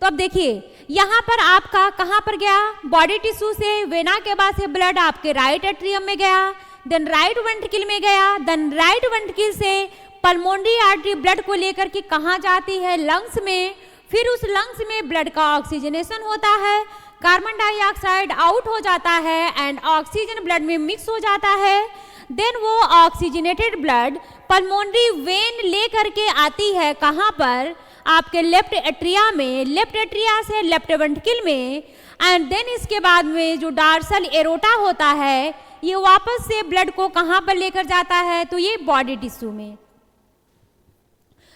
तो अब देखिए, यहाँ पर आपका कहाँ पर गया? बॉडी टिश्यू से वेना के बाद से ब्लड आपके राइट एट्रियम में गया, देन राइट वेंट्रिकल में गया, देन राइट वेंट्रिकल से पल्मोनरी आर्टरी ब्लड को लेकर के कहाँ जाती है? लंग्स में। फिर उस लंग्स में ब्लड का ऑक्सीजनेशन होता है, कार्बन डाइऑक्साइड आउट हो जाता है एंड ऑक्सीजन ब्लड में मिक्स हो जाता है। देन वो ऑक्सीजनेटेड ब्लड पल्मोनरी वेन ले करके आती है कहाँ पर? आपके लेफ्ट एट्रिया में। लेफ्ट एट्रिया से लेफ्ट वेंट्रिकल में एंड देन इसके बाद में जो डार्सल एरोटा होता है ये वापस से ब्लड को कहाँ पर लेकर जाता है? तो ये बॉडी टिश्यू में।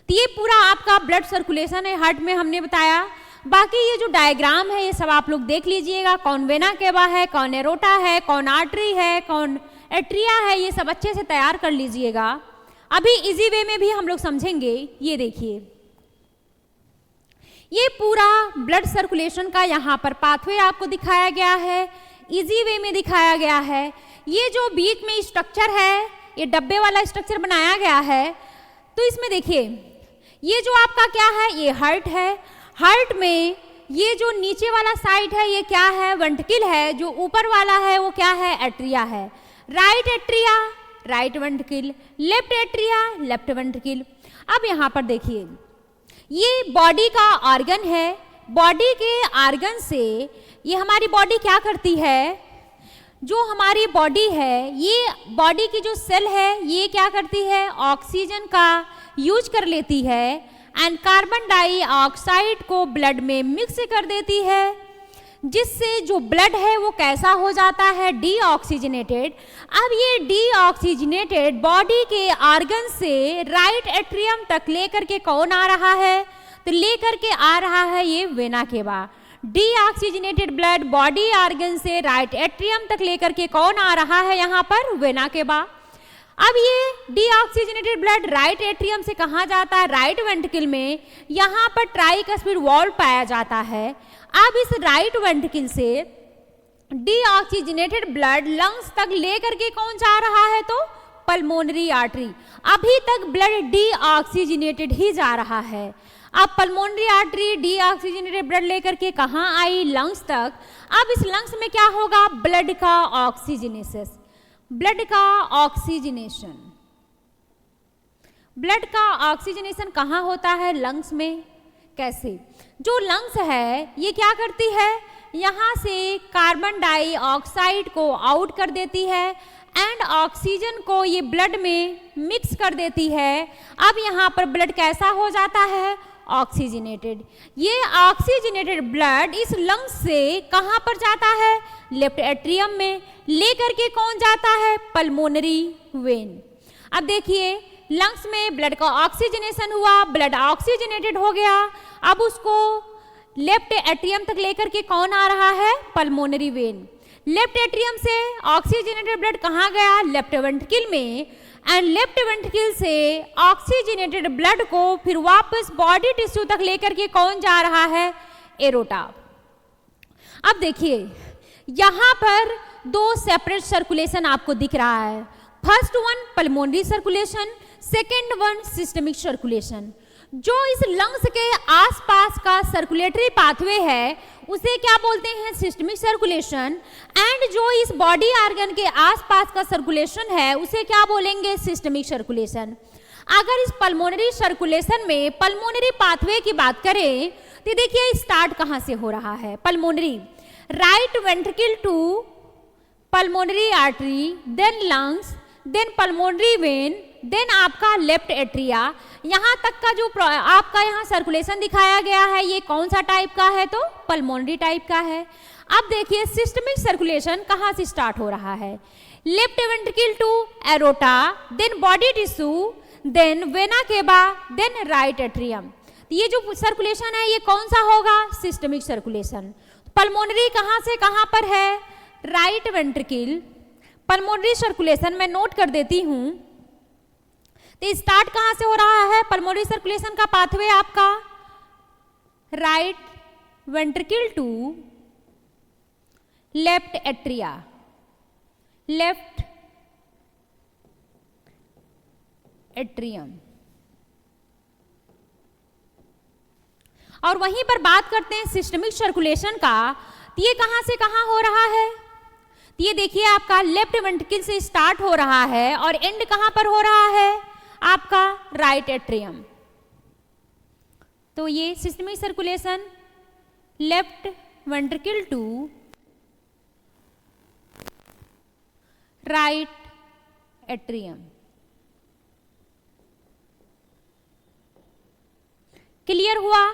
तो ये पूरा आपका ब्लड सर्कुलेशन है हार्ट में, हमने बताया। बाकी ये जो डायग्राम है ये सब आप लोग देख लीजिएगा, कौन वेना केवा है, कौन एरोटा है, कौन आर्टरी है, कौन एट्रिया है, ये सब अच्छे से तैयार कर लीजिएगा। अभी इजी वे में भी हम लोग समझेंगे। ये देखिए, ये पूरा ब्लड सर्कुलेशन का यहाँ पर पाथवे आपको दिखाया गया है, इजी वे में दिखाया गया है। ये जो बीच में स्ट्रक्चर है ये डब्बे वाला स्ट्रक्चर बनाया गया है। तो इसमें देखिए, ये जो आपका क्या है? ये हार्ट है। हार्ट में ये जो नीचे वाला साइड है ये क्या है, वेंट्रिकल है, जो ऊपर वाला है वो क्या है, एट्रिया है। Right atria, right ventricle, left atria, left ventricle. अब यहाँ पर देखिए, ये बॉडी का ऑर्गन है, बॉडी के ऑर्गन से ये हमारी बॉडी क्या करती है, जो हमारी बॉडी है, ये बॉडी की जो सेल है ये क्या करती है, ऑक्सीजन का यूज कर लेती है एंड कार्बन डाइऑक्साइड को ब्लड में मिक्स कर देती है, जिससे जो ब्लड है वो कैसा हो जाता है, डीऑक्सीजनेटेड। अब ये डीऑक्सीजनेटेड बॉडी के ऑर्गन से राइट एट्रियम तक लेकर के कौन आ रहा है, तो लेकर के आ रहा है ये vena cava. Deoxygenated blood body organ से राइट एट्रियम तक लेकर के कौन आ रहा है, यहाँ पर वेना केवा। अब ये डीऑक्सीजनेटेड ब्लड राइट एट्रियम से कहाँ जाता है, राइट वेंट्रिकल में। यहाँ पर ट्राइकस्पिड वॉल्व पाया जाता है। अब इस राइट वेंट्रिकल से डीऑक्सीजनेटेड ब्लड लंग्स तक लेकर के कौन जा रहा है, तो पल्मोनरी आर्टरी। अभी तक ब्लड डीऑक्सीजनेटेड ही जा रहा है। अब पल्मोनरी आर्टरी डीऑक्सीजनेटेड ब्लड लेकर के कहाँ आई, लंग्स तक। अब इस लंग्स में क्या होगा, ब्लड का ऑक्सीजनेसिस, ब्लड का ऑक्सीजनेशन। ब्लड का ऑक्सीजनेशन कहाँ होता है, लंग्स में। कैसे, जो लंग्स है ये क्या करती है, यहाँ से कार्बन डाइऑक्साइड को आउट कर देती है एंड ऑक्सीजन को ये ब्लड में मिक्स कर देती है। अब यहाँ पर ब्लड कैसा हो जाता है, ऑक्सीजनेटेड। ये ऑक्सीजनेटेड ब्लड इस लंग्स से कहाँ पर जाता है, लेफ्ट एट्रियम में, लेकर के कौन जाता है, पल्मोनरी वेन। अब देखिए, लंग्स में ब्लड का ऑक्सीजनेशन हुआ, ब्लड ऑक्सीजनेटेड हो गया। अब उसको लेफ्ट एट्रियम तक लेकर के कौन आ रहा है, पल्मोनरी वेन। लेफ्ट एट्रियम से ऑक्सीजनेटेड ब्लड कहाँ गया, लेफ्ट वेंट्रिकल में, एंड लेफ्ट वेंट्रिकल से ऑक्सीजनेटेड ब्लड को फिर वापस बॉडी टिश्यू तक लेकर के कौन जा रहा है, एरोटा। अब देखिए, यहाँ पर दो सेपरेट सर्कुलेशन आपको दिख रहा है। First one pulmonary circulation, second one systemic circulation. जो इस लंग्स के आसपास का सर्कुलेटरी पाथवे है उसे क्या बोलते हैं, सिस्टमिक सर्कुलेशन। एंड जो इस बॉडी ऑर्गन के आसपास का सर्कुलेशन है उसे क्या बोलेंगे, सिस्टमिक सर्कुलेशन। अगर इस पल्मोनरी सर्कुलेशन में पल्मोनरी पाथवे की बात करें तो देखिए स्टार्ट कहाँ से हो रहा है, pulmonary, right ventricle to pulmonary artery, then lungs, then pulmonary vein, then आपका लेफ्ट एट्रिया। यहाँ तक का जो आपका यहाँ सर्कुलेशन दिखाया गया है ये कौन सा टाइप का है, तो पल्मोनरी टाइप का है। अब देखिए सिस्टमिक सर्कुलेशन कहाँ से स्टार्ट हो रहा है, left ventricle to aorta, then body tissue, then vena cava, then right atrium. ये जो सर्कुलेशन है ये कौन सा होगा, सिस्टमिक सर्कुलेशन। पल्मोनरी कहाँ से कहाँ पर है, राइट वेंट्रिकल। पल्मोनरी सर्कुलेशन मैं नोट कर देती हूँ, तो स्टार्ट कहाँ से हो रहा है, पल्मोनरी सर्कुलेशन का पाथवे आपका right ventricle to left atria, left atrium. और वहीं पर बात करते हैं सिस्टमिक सर्कुलेशन का, तो ये कहाँ से कहाँ हो रहा है, तो ये देखिए आपका लेफ्ट वेंट्रिकल से स्टार्ट हो रहा है और एंड कहाँ पर हो रहा है, आपका राइट एट्रियम। तो ये systemic circulation left ventricle to right atrium. Clear हुआ,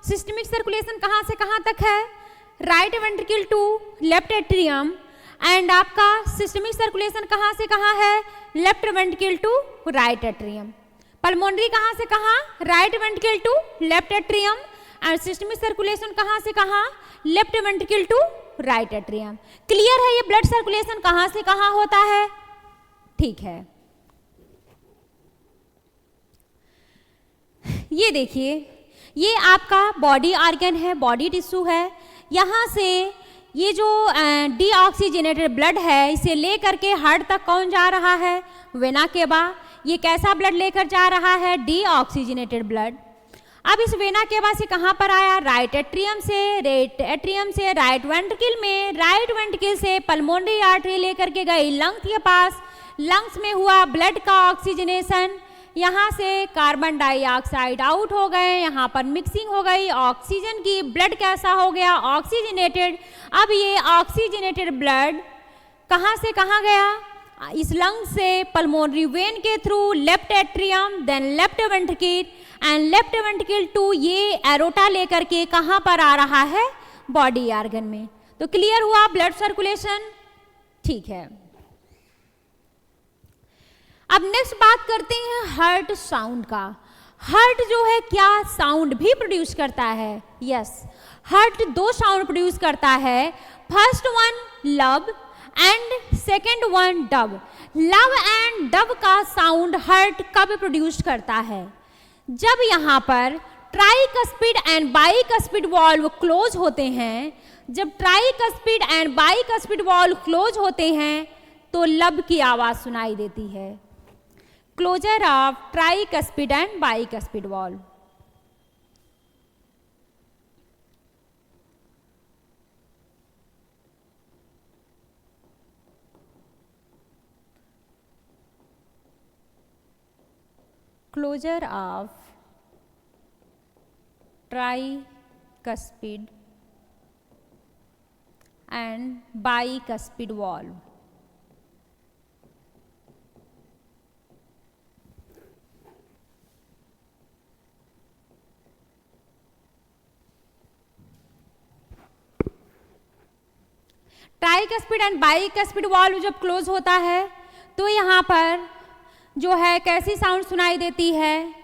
सिस्टमिक सर्कुलेशन कहाँ से कहाँ तक है, right ventricle to left atrium, and आपका सिस्टमिक सर्कुलेशन कहाँ से कहाँ है, left ventricle to right atrium. Pulmonary कहाँ से कहाँ, right ventricle to left atrium, and systemic circulation कहाँ से कहाँ, left ventricle to right atrium. Clear है ये ब्लड सर्कुलेशन कहाँ से कहाँ होता है, ठीक है। ये देखिए ये आपका बॉडी ऑर्गन है, बॉडी टिश्यू है। यहाँ से ये जो डीऑक्सीजनेटेड ब्लड है इसे लेकर के हार्ट तक कौन जा रहा है, वेना केवा। ये कैसा ब्लड लेकर जा रहा है, डीऑक्सीजनेटेड ब्लड। अब इस वेना केवा से कहाँ पर आया, राइट एट्रियम से राइट वेंट्रिकल में, राइट वेंट्रिकल से पल्मोनरी आर्टरी लेकर के गई लंग्स के पास, लंग्स में हुआ ब्लड का ऑक्सीजनेशन, यहाँ से कार्बन डाइऑक्साइड आउट हो गए, यहाँ पर मिक्सिंग हो गई ऑक्सीजन की, ब्लड कैसा हो गया, ऑक्सीजनेटेड। अब ये ऑक्सीजनेटेड ब्लड कहाँ से कहाँ गया, इस लंग से पल्मोनरी वेन के through left atrium, then left ventricle and left ventricle to ये एरोटा लेकर के कहाँ पर आ रहा है, बॉडी ऑर्गन में। तो क्लियर हुआ ब्लड सर्कुलेशन, ठीक है। अब नेक्स्ट बात करते हैं हार्ट साउंड का। हार्ट जो है क्या साउंड भी प्रोड्यूस करता है, यस हार्ट दो साउंड प्रोड्यूस करता है, first one lub and second one dub. Lub and dub का साउंड हार्ट कब प्रोड्यूस करता है, जब यहाँ पर tricuspid and bicuspid valve close होते हैं। जब tricuspid and bicuspid valve close होते हैं तो लब की आवाज सुनाई देती है, closure of tricuspid and bicuspid valve. Closure of tricuspid and bicuspid valve. Tricuspid and bicuspid valve जब क्लोज होता है तो यहाँ पर जो है कैसी साउंड सुनाई देती है,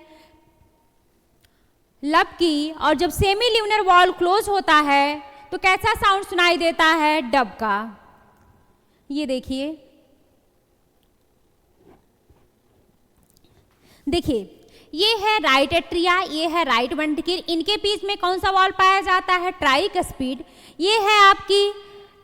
लब की। और जब सेमी ल्यूनर वाल्व क्लोज होता है तो कैसा साउंड सुनाई देता है, डब का। ये देखिए, ये है राइट एट्रिया, ये है राइट वेंट्रिकल, इनके बीच में कौन सा वाल्व पाया जाता है, ट्राइकस्पिड। ये है आपकी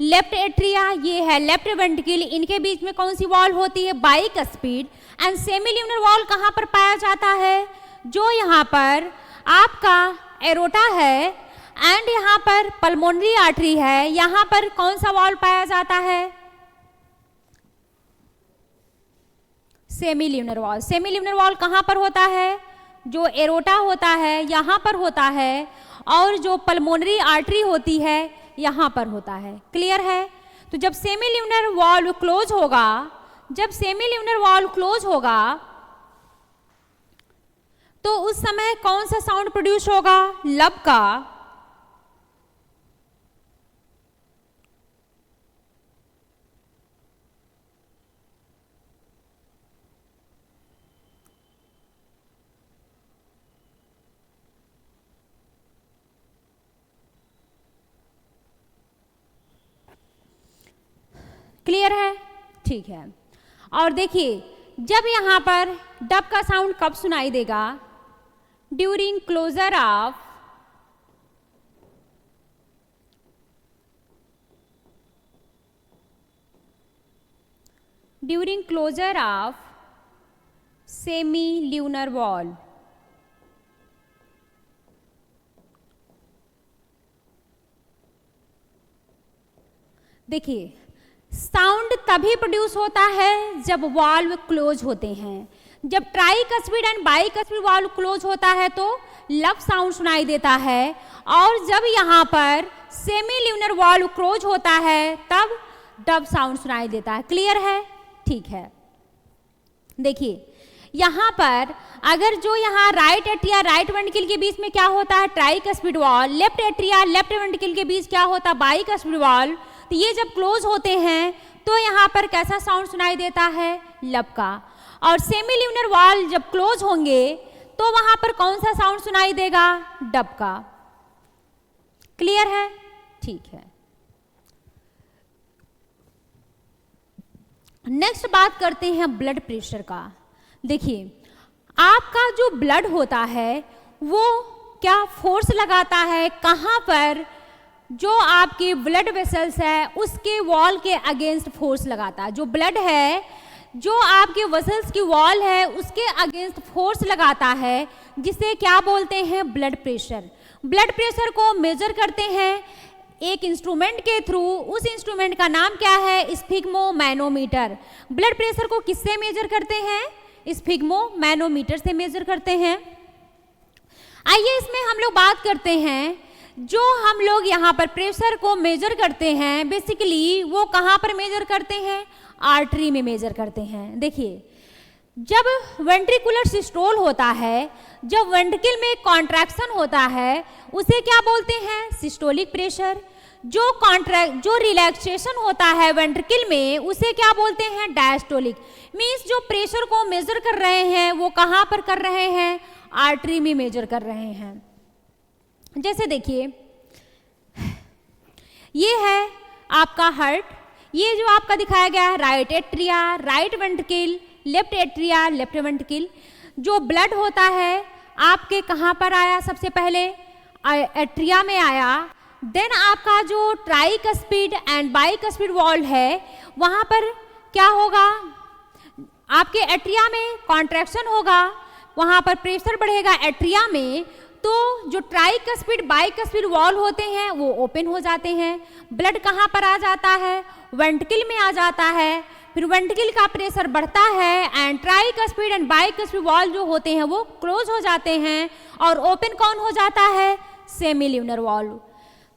लेफ्ट एट्रिया, ये है लेफ्ट वेंट्रिकल, इनके बीच में कौन सी वाल्व होती है, bicuspid. And semi lunar valve कहाँ पर पाया जाता है, जो यहाँ पर आपका एरोटा है एंड यहाँ पर पल्मोनरी आर्टरी है, यहाँ पर कौन सा वाल्व पाया जाता है, semi lunar valve. Semi lunar valve कहाँ पर होता है, जो एरोटा होता है यहाँ पर होता है, और जो पल्मोनरी आर्टरी होती है यहाँ पर होता है। क्लियर है। तो जब सेमी ल्यूनर वाल्व क्लोज होगा, जब सेमी ल्यूनर वाल्व क्लोज होगा तो उस समय कौन सा साउंड प्रोड्यूस होगा, लब का। क्लियर है, ठीक है। और देखिए, जब यहाँ पर डब का साउंड कब सुनाई देगा, during closure of semi lunar valve. देखिए, साउंड तभी प्रोड्यूस होता है जब वाल्व क्लोज होते हैं। जब tricuspid and bicuspid valve close होता है तो लब साउंड सुनाई देता है, और जब यहाँ पर सेमी ल्यूनर वाल्व क्लोज होता है तब डब साउंड सुनाई देता है। क्लियर है, ठीक है। देखिए, यहाँ पर अगर जो यहाँ राइट एट्रिया राइट वेंट्रिकल के बीच में क्या होता है, tricuspid valve, left atria left ventricle के बीच क्या होता है, बाइकस्पिड वाल्व। तो ये जब क्लोज होते हैं तो यहाँ पर कैसा साउंड सुनाई देता है, लब का। और सेमी ल्यूनर वाल्व जब क्लोज होंगे तो वहां पर कौन सा साउंड सुनाई देगा, डब का। क्लियर है, ठीक है। नेक्स्ट बात करते हैं ब्लड प्रेशर का। देखिए, आपका जो ब्लड होता है वो क्या फोर्स लगाता है, कहाँ पर, जो आपके ब्लड वेसल्स है उसके वॉल के अगेंस्ट फोर्स लगाता है। जो ब्लड है, जो आपके वसल्स की वॉल है उसके अगेंस्ट फोर्स लगाता है, जिसे क्या बोलते हैं, ब्लड प्रेशर। ब्लड प्रेशर को मेजर करते हैं एक इंस्ट्रूमेंट के थ्रू। उस इंस्ट्रूमेंट का नाम क्या है, स्फिग्मोमैनोमीटर। ब्लड प्रेशर को किससे मेजर करते हैं, स्फिग्मोमैनोमीटर से मेजर करते हैं। आइए इसमें हम लोग बात करते हैं, जो हम लोग यहाँ पर प्रेशर को मेजर करते हैं बेसिकली वो कहाँ पर मेजर करते हैं, आर्टरी में मेजर करते हैं। देखिए, जब वेंट्रिकुलर सिस्टोल होता है, जब वेंट्रिकल में कॉन्ट्रैक्शन होता है, उसे क्या बोलते हैं, सिस्टोलिक प्रेशर। जो रिलैक्सेशन होता है वेंट्रिकल में, उसे क्या बोलते हैं, डायस्टोलिक। मीन्स जो प्रेशर को मेजर कर रहे हैं वो कहाँ पर कर रहे हैं, आर्टरी में मेजर कर रहे हैं। जैसे देखिए, ये है आपका हार्ट, ये जो आपका दिखाया गया है right atria, right ventricle, left atria, left ventricle. जो ब्लड होता है आपके कहाँ पर आया, सबसे पहले एट्रिया में आया। देन आपका जो ट्राइकस्पिड एंड बाइकस्पिड वॉल्व है, वहाँ पर क्या होगा, आपके एट्रिया में कॉन्ट्रैक्शन होगा, वहाँ पर प्रेशर बढ़ेगा एट्रिया में, तो जो ट्राइकस्पिड बाइकस्पिड वॉल्व होते हैं वो ओपन हो जाते हैं। ब्लड कहाँ पर आ जाता है, वेंट्रिकल में आ जाता है। फिर वेंट्रिकल का प्रेशर बढ़ता है and tricuspid and bicuspid valve जो होते हैं वो क्लोज हो जाते हैं और ओपन कौन हो जाता है, सेमील्यूनर वॉल्व।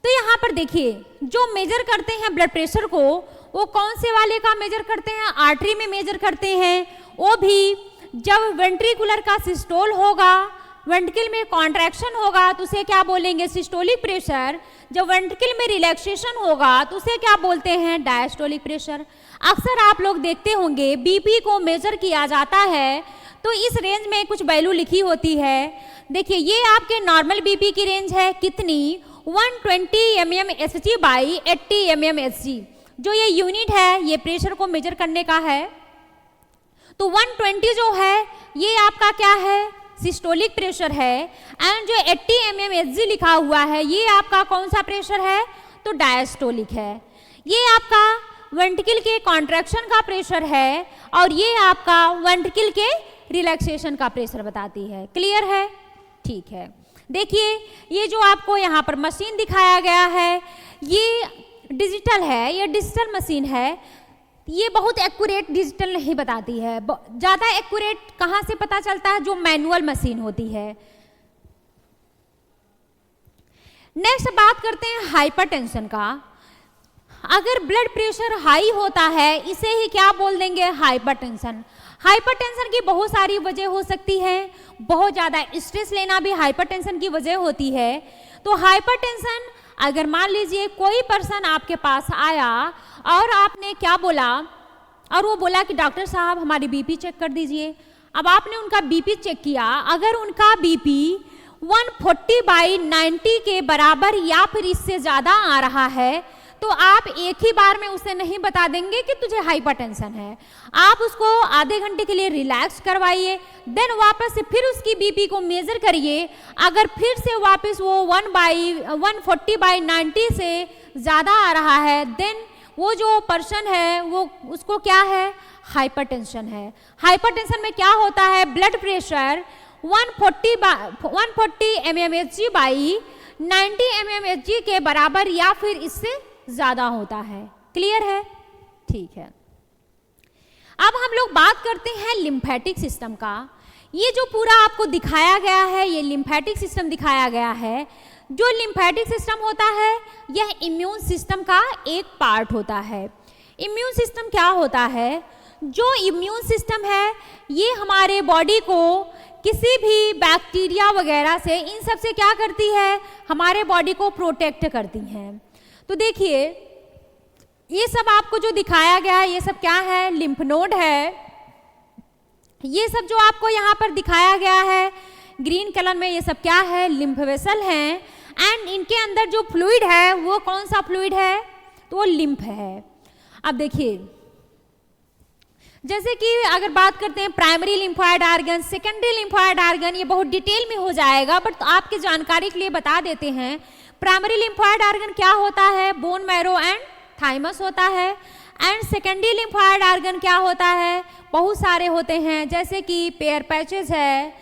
तो यहाँ पर देखिए, जो मेजर करते हैं ब्लड प्रेशर को, वो कौन से वाले का मेजर करते हैं, आर्टरी में मेजर करते हैं। वो भी जब वेंट्रिकुलर का सिस्टोल होगा, वेंट्रिकल में कॉन्ट्रैक्शन होगा तो उसे क्या बोलेंगे, सिस्टोलिक प्रेशर। जब वेंट्रिकल में रिलैक्सेशन होगा तो उसे क्या बोलते हैं, डायस्टोलिक प्रेशर। अक्सर आप लोग देखते होंगे बीपी को मेजर किया जाता है तो इस रेंज में कुछ वैल्यू लिखी होती है। देखिए, ये आपके नॉर्मल बीपी की रेंज है कितनी, 120 mmHg बाई 80 mmHg। जो ये यूनिट है ये प्रेशर को मेजर करने का है। तो 120 जो है ये आपका क्या है, सिस्टोलिक प्रेशर है। एंड जो 80 mmHg लिखा हुआ है ये आपका कौन सा प्रेशर है, तो डायस्टोलिक है। ये आपका वेंट्रिकल के कॉन्ट्रैक्शन का प्रेशर है और ये आपका वेंट्रिकल के रिलैक्सेशन का प्रेशर बताती है। क्लियर है, ठीक है। देखिए, ये जो आपको यहाँ पर मशीन दिखाया गया है ये डिजिटल है, ये डिजिटल मशीन है। ये बहुत एक्यूरेट डिजिटल नहीं बताती है, ज़्यादा एक्यूरेट कहाँ से पता चलता है, जो मैनुअल मशीन होती है। नेक्स्ट बात करते हैं हाइपरटेंशन का। अगर ब्लड प्रेशर हाई होता है इसे ही क्या बोल देंगे, हाइपरटेंशन। हाइपरटेंशन की बहुत सारी वजह हो सकती है, बहुत ज़्यादा स्ट्रेस लेना भी हाइपरटेंशन की वजह होती है। तो हाइपरटेंशन, अगर मान लीजिए कोई पर्सन आपके पास आया और आपने क्या बोला, और वो बोला कि डॉक्टर साहब हमारी बीपी चेक कर दीजिए। अब आपने उनका बीपी चेक किया, अगर उनका बीपी 140/90 के बराबर या फिर इससे ज़्यादा आ रहा है तो आप एक ही बार में उसे नहीं बता देंगे कि तुझे हाइपरटेंशन है। आप उसको आधे घंटे के लिए रिलैक्स करवाइए, देन वापस से फिर उसकी बीपी को मेजर करिए। अगर फिर से वापस वो 140/90 से ज़्यादा आ रहा है देन वो जो पर्सन है वो उसको क्या है, हाइपरटेंशन है। हाइपरटेंशन में क्या होता है, blood pressure 140 mmHg by 90 mmHg के बराबर या फिर इससे ज़्यादा होता है। क्लियर है, ठीक है। अब हम लोग बात करते हैं लिम्फेटिक सिस्टम का। ये जो पूरा आपको दिखाया गया है ये लिम्फेटिक सिस्टम दिखाया गया है। जो लिम्फेटिक सिस्टम होता है यह इम्यून सिस्टम का एक पार्ट होता है। इम्यून सिस्टम क्या होता है, जो इम्यून सिस्टम है ये हमारे बॉडी को किसी भी बैक्टीरिया वगैरह से, इन सब से क्या करती है, हमारे बॉडी को प्रोटेक्ट करती हैं। तो देखिए, ये सब आपको जो दिखाया गया है ये सब क्या है, लिम्फ नोड है। ये सब जो आपको यहाँ पर दिखाया गया है ग्रीन कलर में, ये सब क्या है, लिम्फ वेसल हैं। एंड इनके अंदर जो फ्लूइड है वो कौन सा फ्लूइड है, तो वो लिम्फ है। अब देखिए, जैसे कि अगर बात करते हैं primary lymphoid organ, secondary lymphoid organ, ये बहुत डिटेल में हो जाएगा बट आपकी जानकारी के लिए बता देते हैं। प्राइमरी लिम्फोइड ऑर्गन क्या होता है, बोन मैरो एंड थाइमस होता है। एंड सेकेंडरी लिम्फोइड ऑर्गन क्या होता है, बहुत सारे होते हैं, जैसे कि पेयर पैचेस है,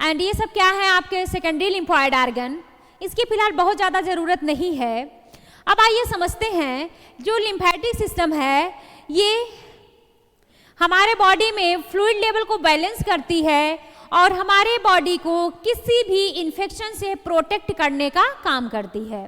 एंड ये सब क्या है आपके सेकेंडरी लिम्फोइड ऑर्गन। इसकी फिलहाल बहुत ज़्यादा ज़रूरत नहीं है। अब आइए समझते हैं, जो लिम्फेटिक सिस्टम है ये हमारे बॉडी में फ्लूइड लेवल को बैलेंस करती है और हमारे बॉडी को किसी भी इन्फेक्शन से प्रोटेक्ट करने का काम करती है।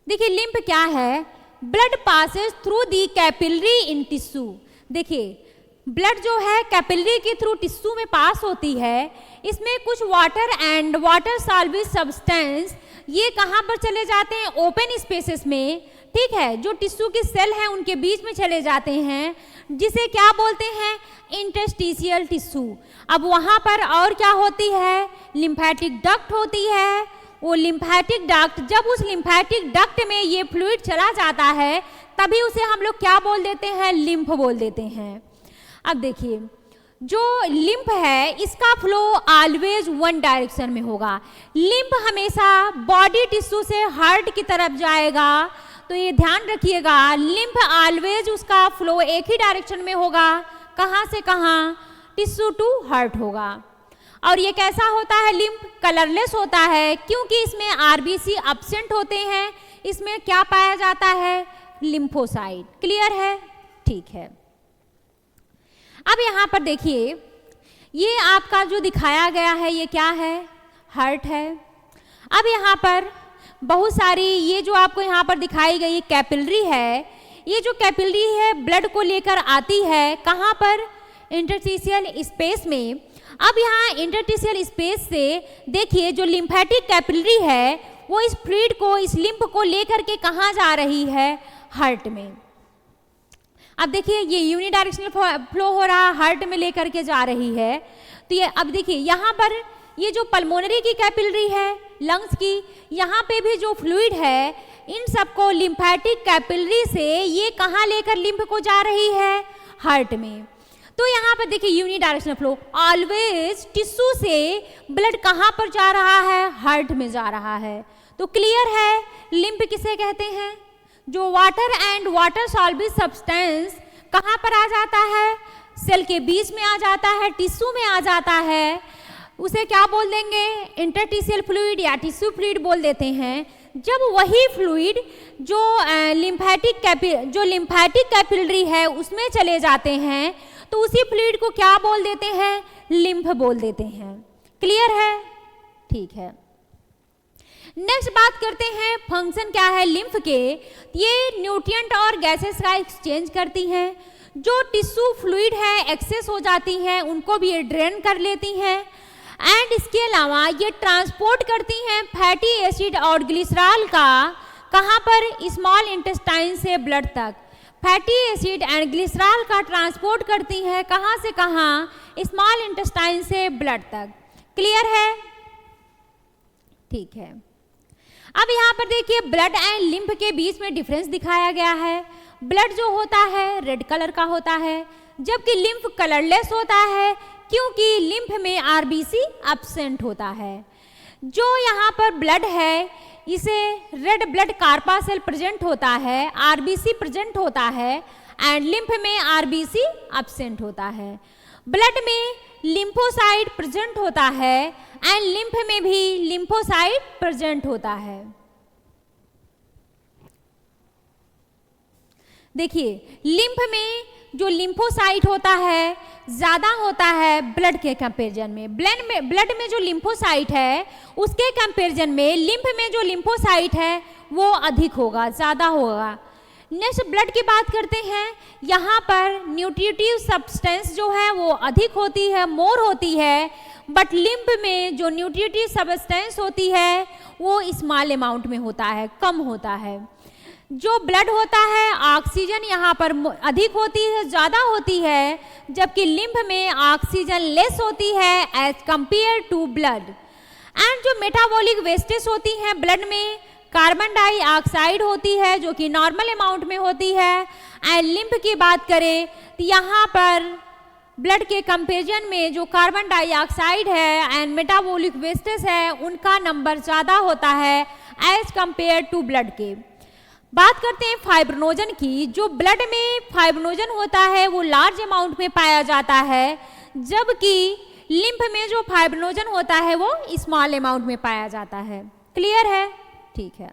देखिए लिम्फ क्या है, blood passes through the capillary in tissue. देखिए ब्लड जो है कैपिलरी के थ्रू टिश्यू में पास होती है, इसमें कुछ water and water solvable substance ये कहाँ पर चले जाते हैं, ओपन स्पेसेस में, ठीक है, जो टिश्यू की सेल है उनके बीच में चले जाते हैं, जिसे क्या बोलते हैं, इंटरस्टिशियल टिश्यू। अब वहाँ पर और क्या होती है, लिम्फेटिक डक्ट होती है। वो लिम्फेटिक डक्ट, जब उस लिम्फेटिक डक्ट में ये फ्लूइड चला जाता है तभी उसे हम लोग क्या बोल देते हैं, लिम्फ बोल देते हैं। अब देखिए जो लिम्फ है इसका फ्लो ऑलवेज वन डायरेक्शन में होगा। लिम्फ हमेशा बॉडी टिश्यू से हार्ट की तरफ जाएगा, तो ये ध्यान रखिएगा, लिम्फ ऑलवेज उसका फ्लो एक ही डायरेक्शन में होगा। कहाँ से कहाँ, टिश्यू टू हार्ट होगा। और ये कैसा होता है, लिम्फ कलरलेस होता है, क्योंकि इसमें आरबीसी एब्सेंट होते हैं। इसमें क्या पाया जाता है, लिम्फोसाइट। क्लियर है, ठीक है। अब यहाँ पर देखिए ये आपका जो दिखाया गया है ये क्या है, हार्ट है। अब यहाँ पर बहुत सारी ये जो आपको यहाँ पर दिखाई गई कैपिलरी है, ये जो कैपिलरी है ब्लड को लेकर आती है कहाँ पर, इंटरस्टिशियल स्पेस में। अब यहाँ इंटरस्टिशियल स्पेस से देखिए जो लिम्फेटिक कैपिलरी है वो इस फ्लूइड को, इस लिम्फ को लेकर के कहाँ जा रही है, हार्ट में। अब देखिए ये यूनिडायरेक्शनल फ्लो हो रहा, हार्ट में लेकर के जा रही है। तो ये अब देखिए यहाँ पर ये जो पल्मोनरी की कैपिलरी है, लंग्स की, यहाँ पे भी जो फ्लूइड है इन सबको लिम्फेटिक कैपिलरी से ये कहाँ लेकर लिम्फ को जा रही है, हार्ट में। तो यहाँ पर देखिए यूनिडायरेक्शनल फ्लो, ऑलवेज टिश्यू से ब्लड कहाँ पर जा रहा है, हार्ट में जा रहा है। तो क्लियर है, लिम्फ किसे कहते हैं, जो water and water solvable substance कहाँ पर आ जाता है, सेल के बीच में आ जाता है, टिश्यू में आ जाता है, उसे क्या बोल देंगे, इंटरस्टिशियल फ्लूइड या टिश्यू फ्लूइड बोल देते हैं। जब वही फ्लूइड जो लिम्फेटिक कैपिलरी है उसमें चले जाते हैं तो उसी फ्लूइड को क्या बोल देते हैं, लिम्फ बोल देते हैं। क्लियर है, ठीक है। नेक्स्ट बात करते हैं फंक्शन क्या है लिम्फ के। ये न्यूट्रिएंट और गैसेस का एक्सचेंज करती हैं। जो टिश्यू फ्लूइड है एक्सेस हो जाती हैं उनको भी ये ड्रेन कर लेती हैं, एंड इसके अलावा ये ट्रांसपोर्ट करती हैं फैटी एसिड और ग्लिसरॉल का, कहाँ पर, स्मॉल इंटेस्टाइन से ब्लड तक। फैटी एसिड एंड ग्लिसरॉल का ट्रांसपोर्ट करती हैं कहाँ से कहाँ, स्मॉल इंटेस्टाइन से ब्लड तक। क्लियर है, ठीक है। अब यहाँ पर देखिए ब्लड एंड लिम्फ के बीच में डिफरेंस दिखाया गया है। ब्लड जो होता है रेड कलर का होता है, जबकि लिम्फ कलरलेस होता है, क्योंकि लिम्फ में आरबीसी एब्सेंट होता है। जो यहाँ पर ब्लड है इसे रेड ब्लड कार्पासेल प्रेजेंट होता है, आरबीसी प्रेजेंट होता है, एंड लिम्फ में आरबीसी एब्सेंट होता है। ब्लड में लिम्फोसाइट प्रेजेंट होता है एंड लिम्फ में भी लिम्फोसाइट प्रेजेंट होता है। देखिए लिम्फ में जो लिम्फोसाइट होता है ज़्यादा होता है ब्लड के कंपैरिजन में। ब्लड में जो लिम्फोसाइट है उसके कंपैरिजन में लिम्फ में जो लिम्फोसाइट है वो अधिक होगा, ज़्यादा होगा। नेक्स्ट ब्लड की बात करते हैं। यहाँ पर न्यूट्रिटिव सब्सटेंस जो है वो अधिक होती है, मोर होती है, बट लिम्फ में जो न्यूट्रिटिव सब्सटेंस होती है वो स्मॉल अमाउंट में होता है, कम होता है। जो ब्लड होता है ऑक्सीजन यहाँ पर अधिक होती है, ज़्यादा होती है, जबकि लिम्फ में ऑक्सीजन लेस होती है as compare to blood. And जो मेटाबॉलिक वेस्टेज होती हैं ब्लड में, कार्बन डाइऑक्साइड होती है जो कि नॉर्मल अमाउंट में होती है। एंड लिम्फ की बात करें तो यहाँ पर ब्लड के कंपैरिजन में जो कार्बन डाइऑक्साइड है एंड मेटाबॉलिक वेस्टेज है उनका नंबर ज़्यादा होता है एज कंपेयर टू ब्लड के। बात करते हैं फाइब्रिनोजन की। जो ब्लड में फाइब्रिनोजन होता है वो लार्ज अमाउंट में पाया जाता है, जबकि लिम्फ में जो फाइब्रिनोजन होता है वो स्मॉल अमाउंट में पाया जाता है। क्लियर है? ठीक है।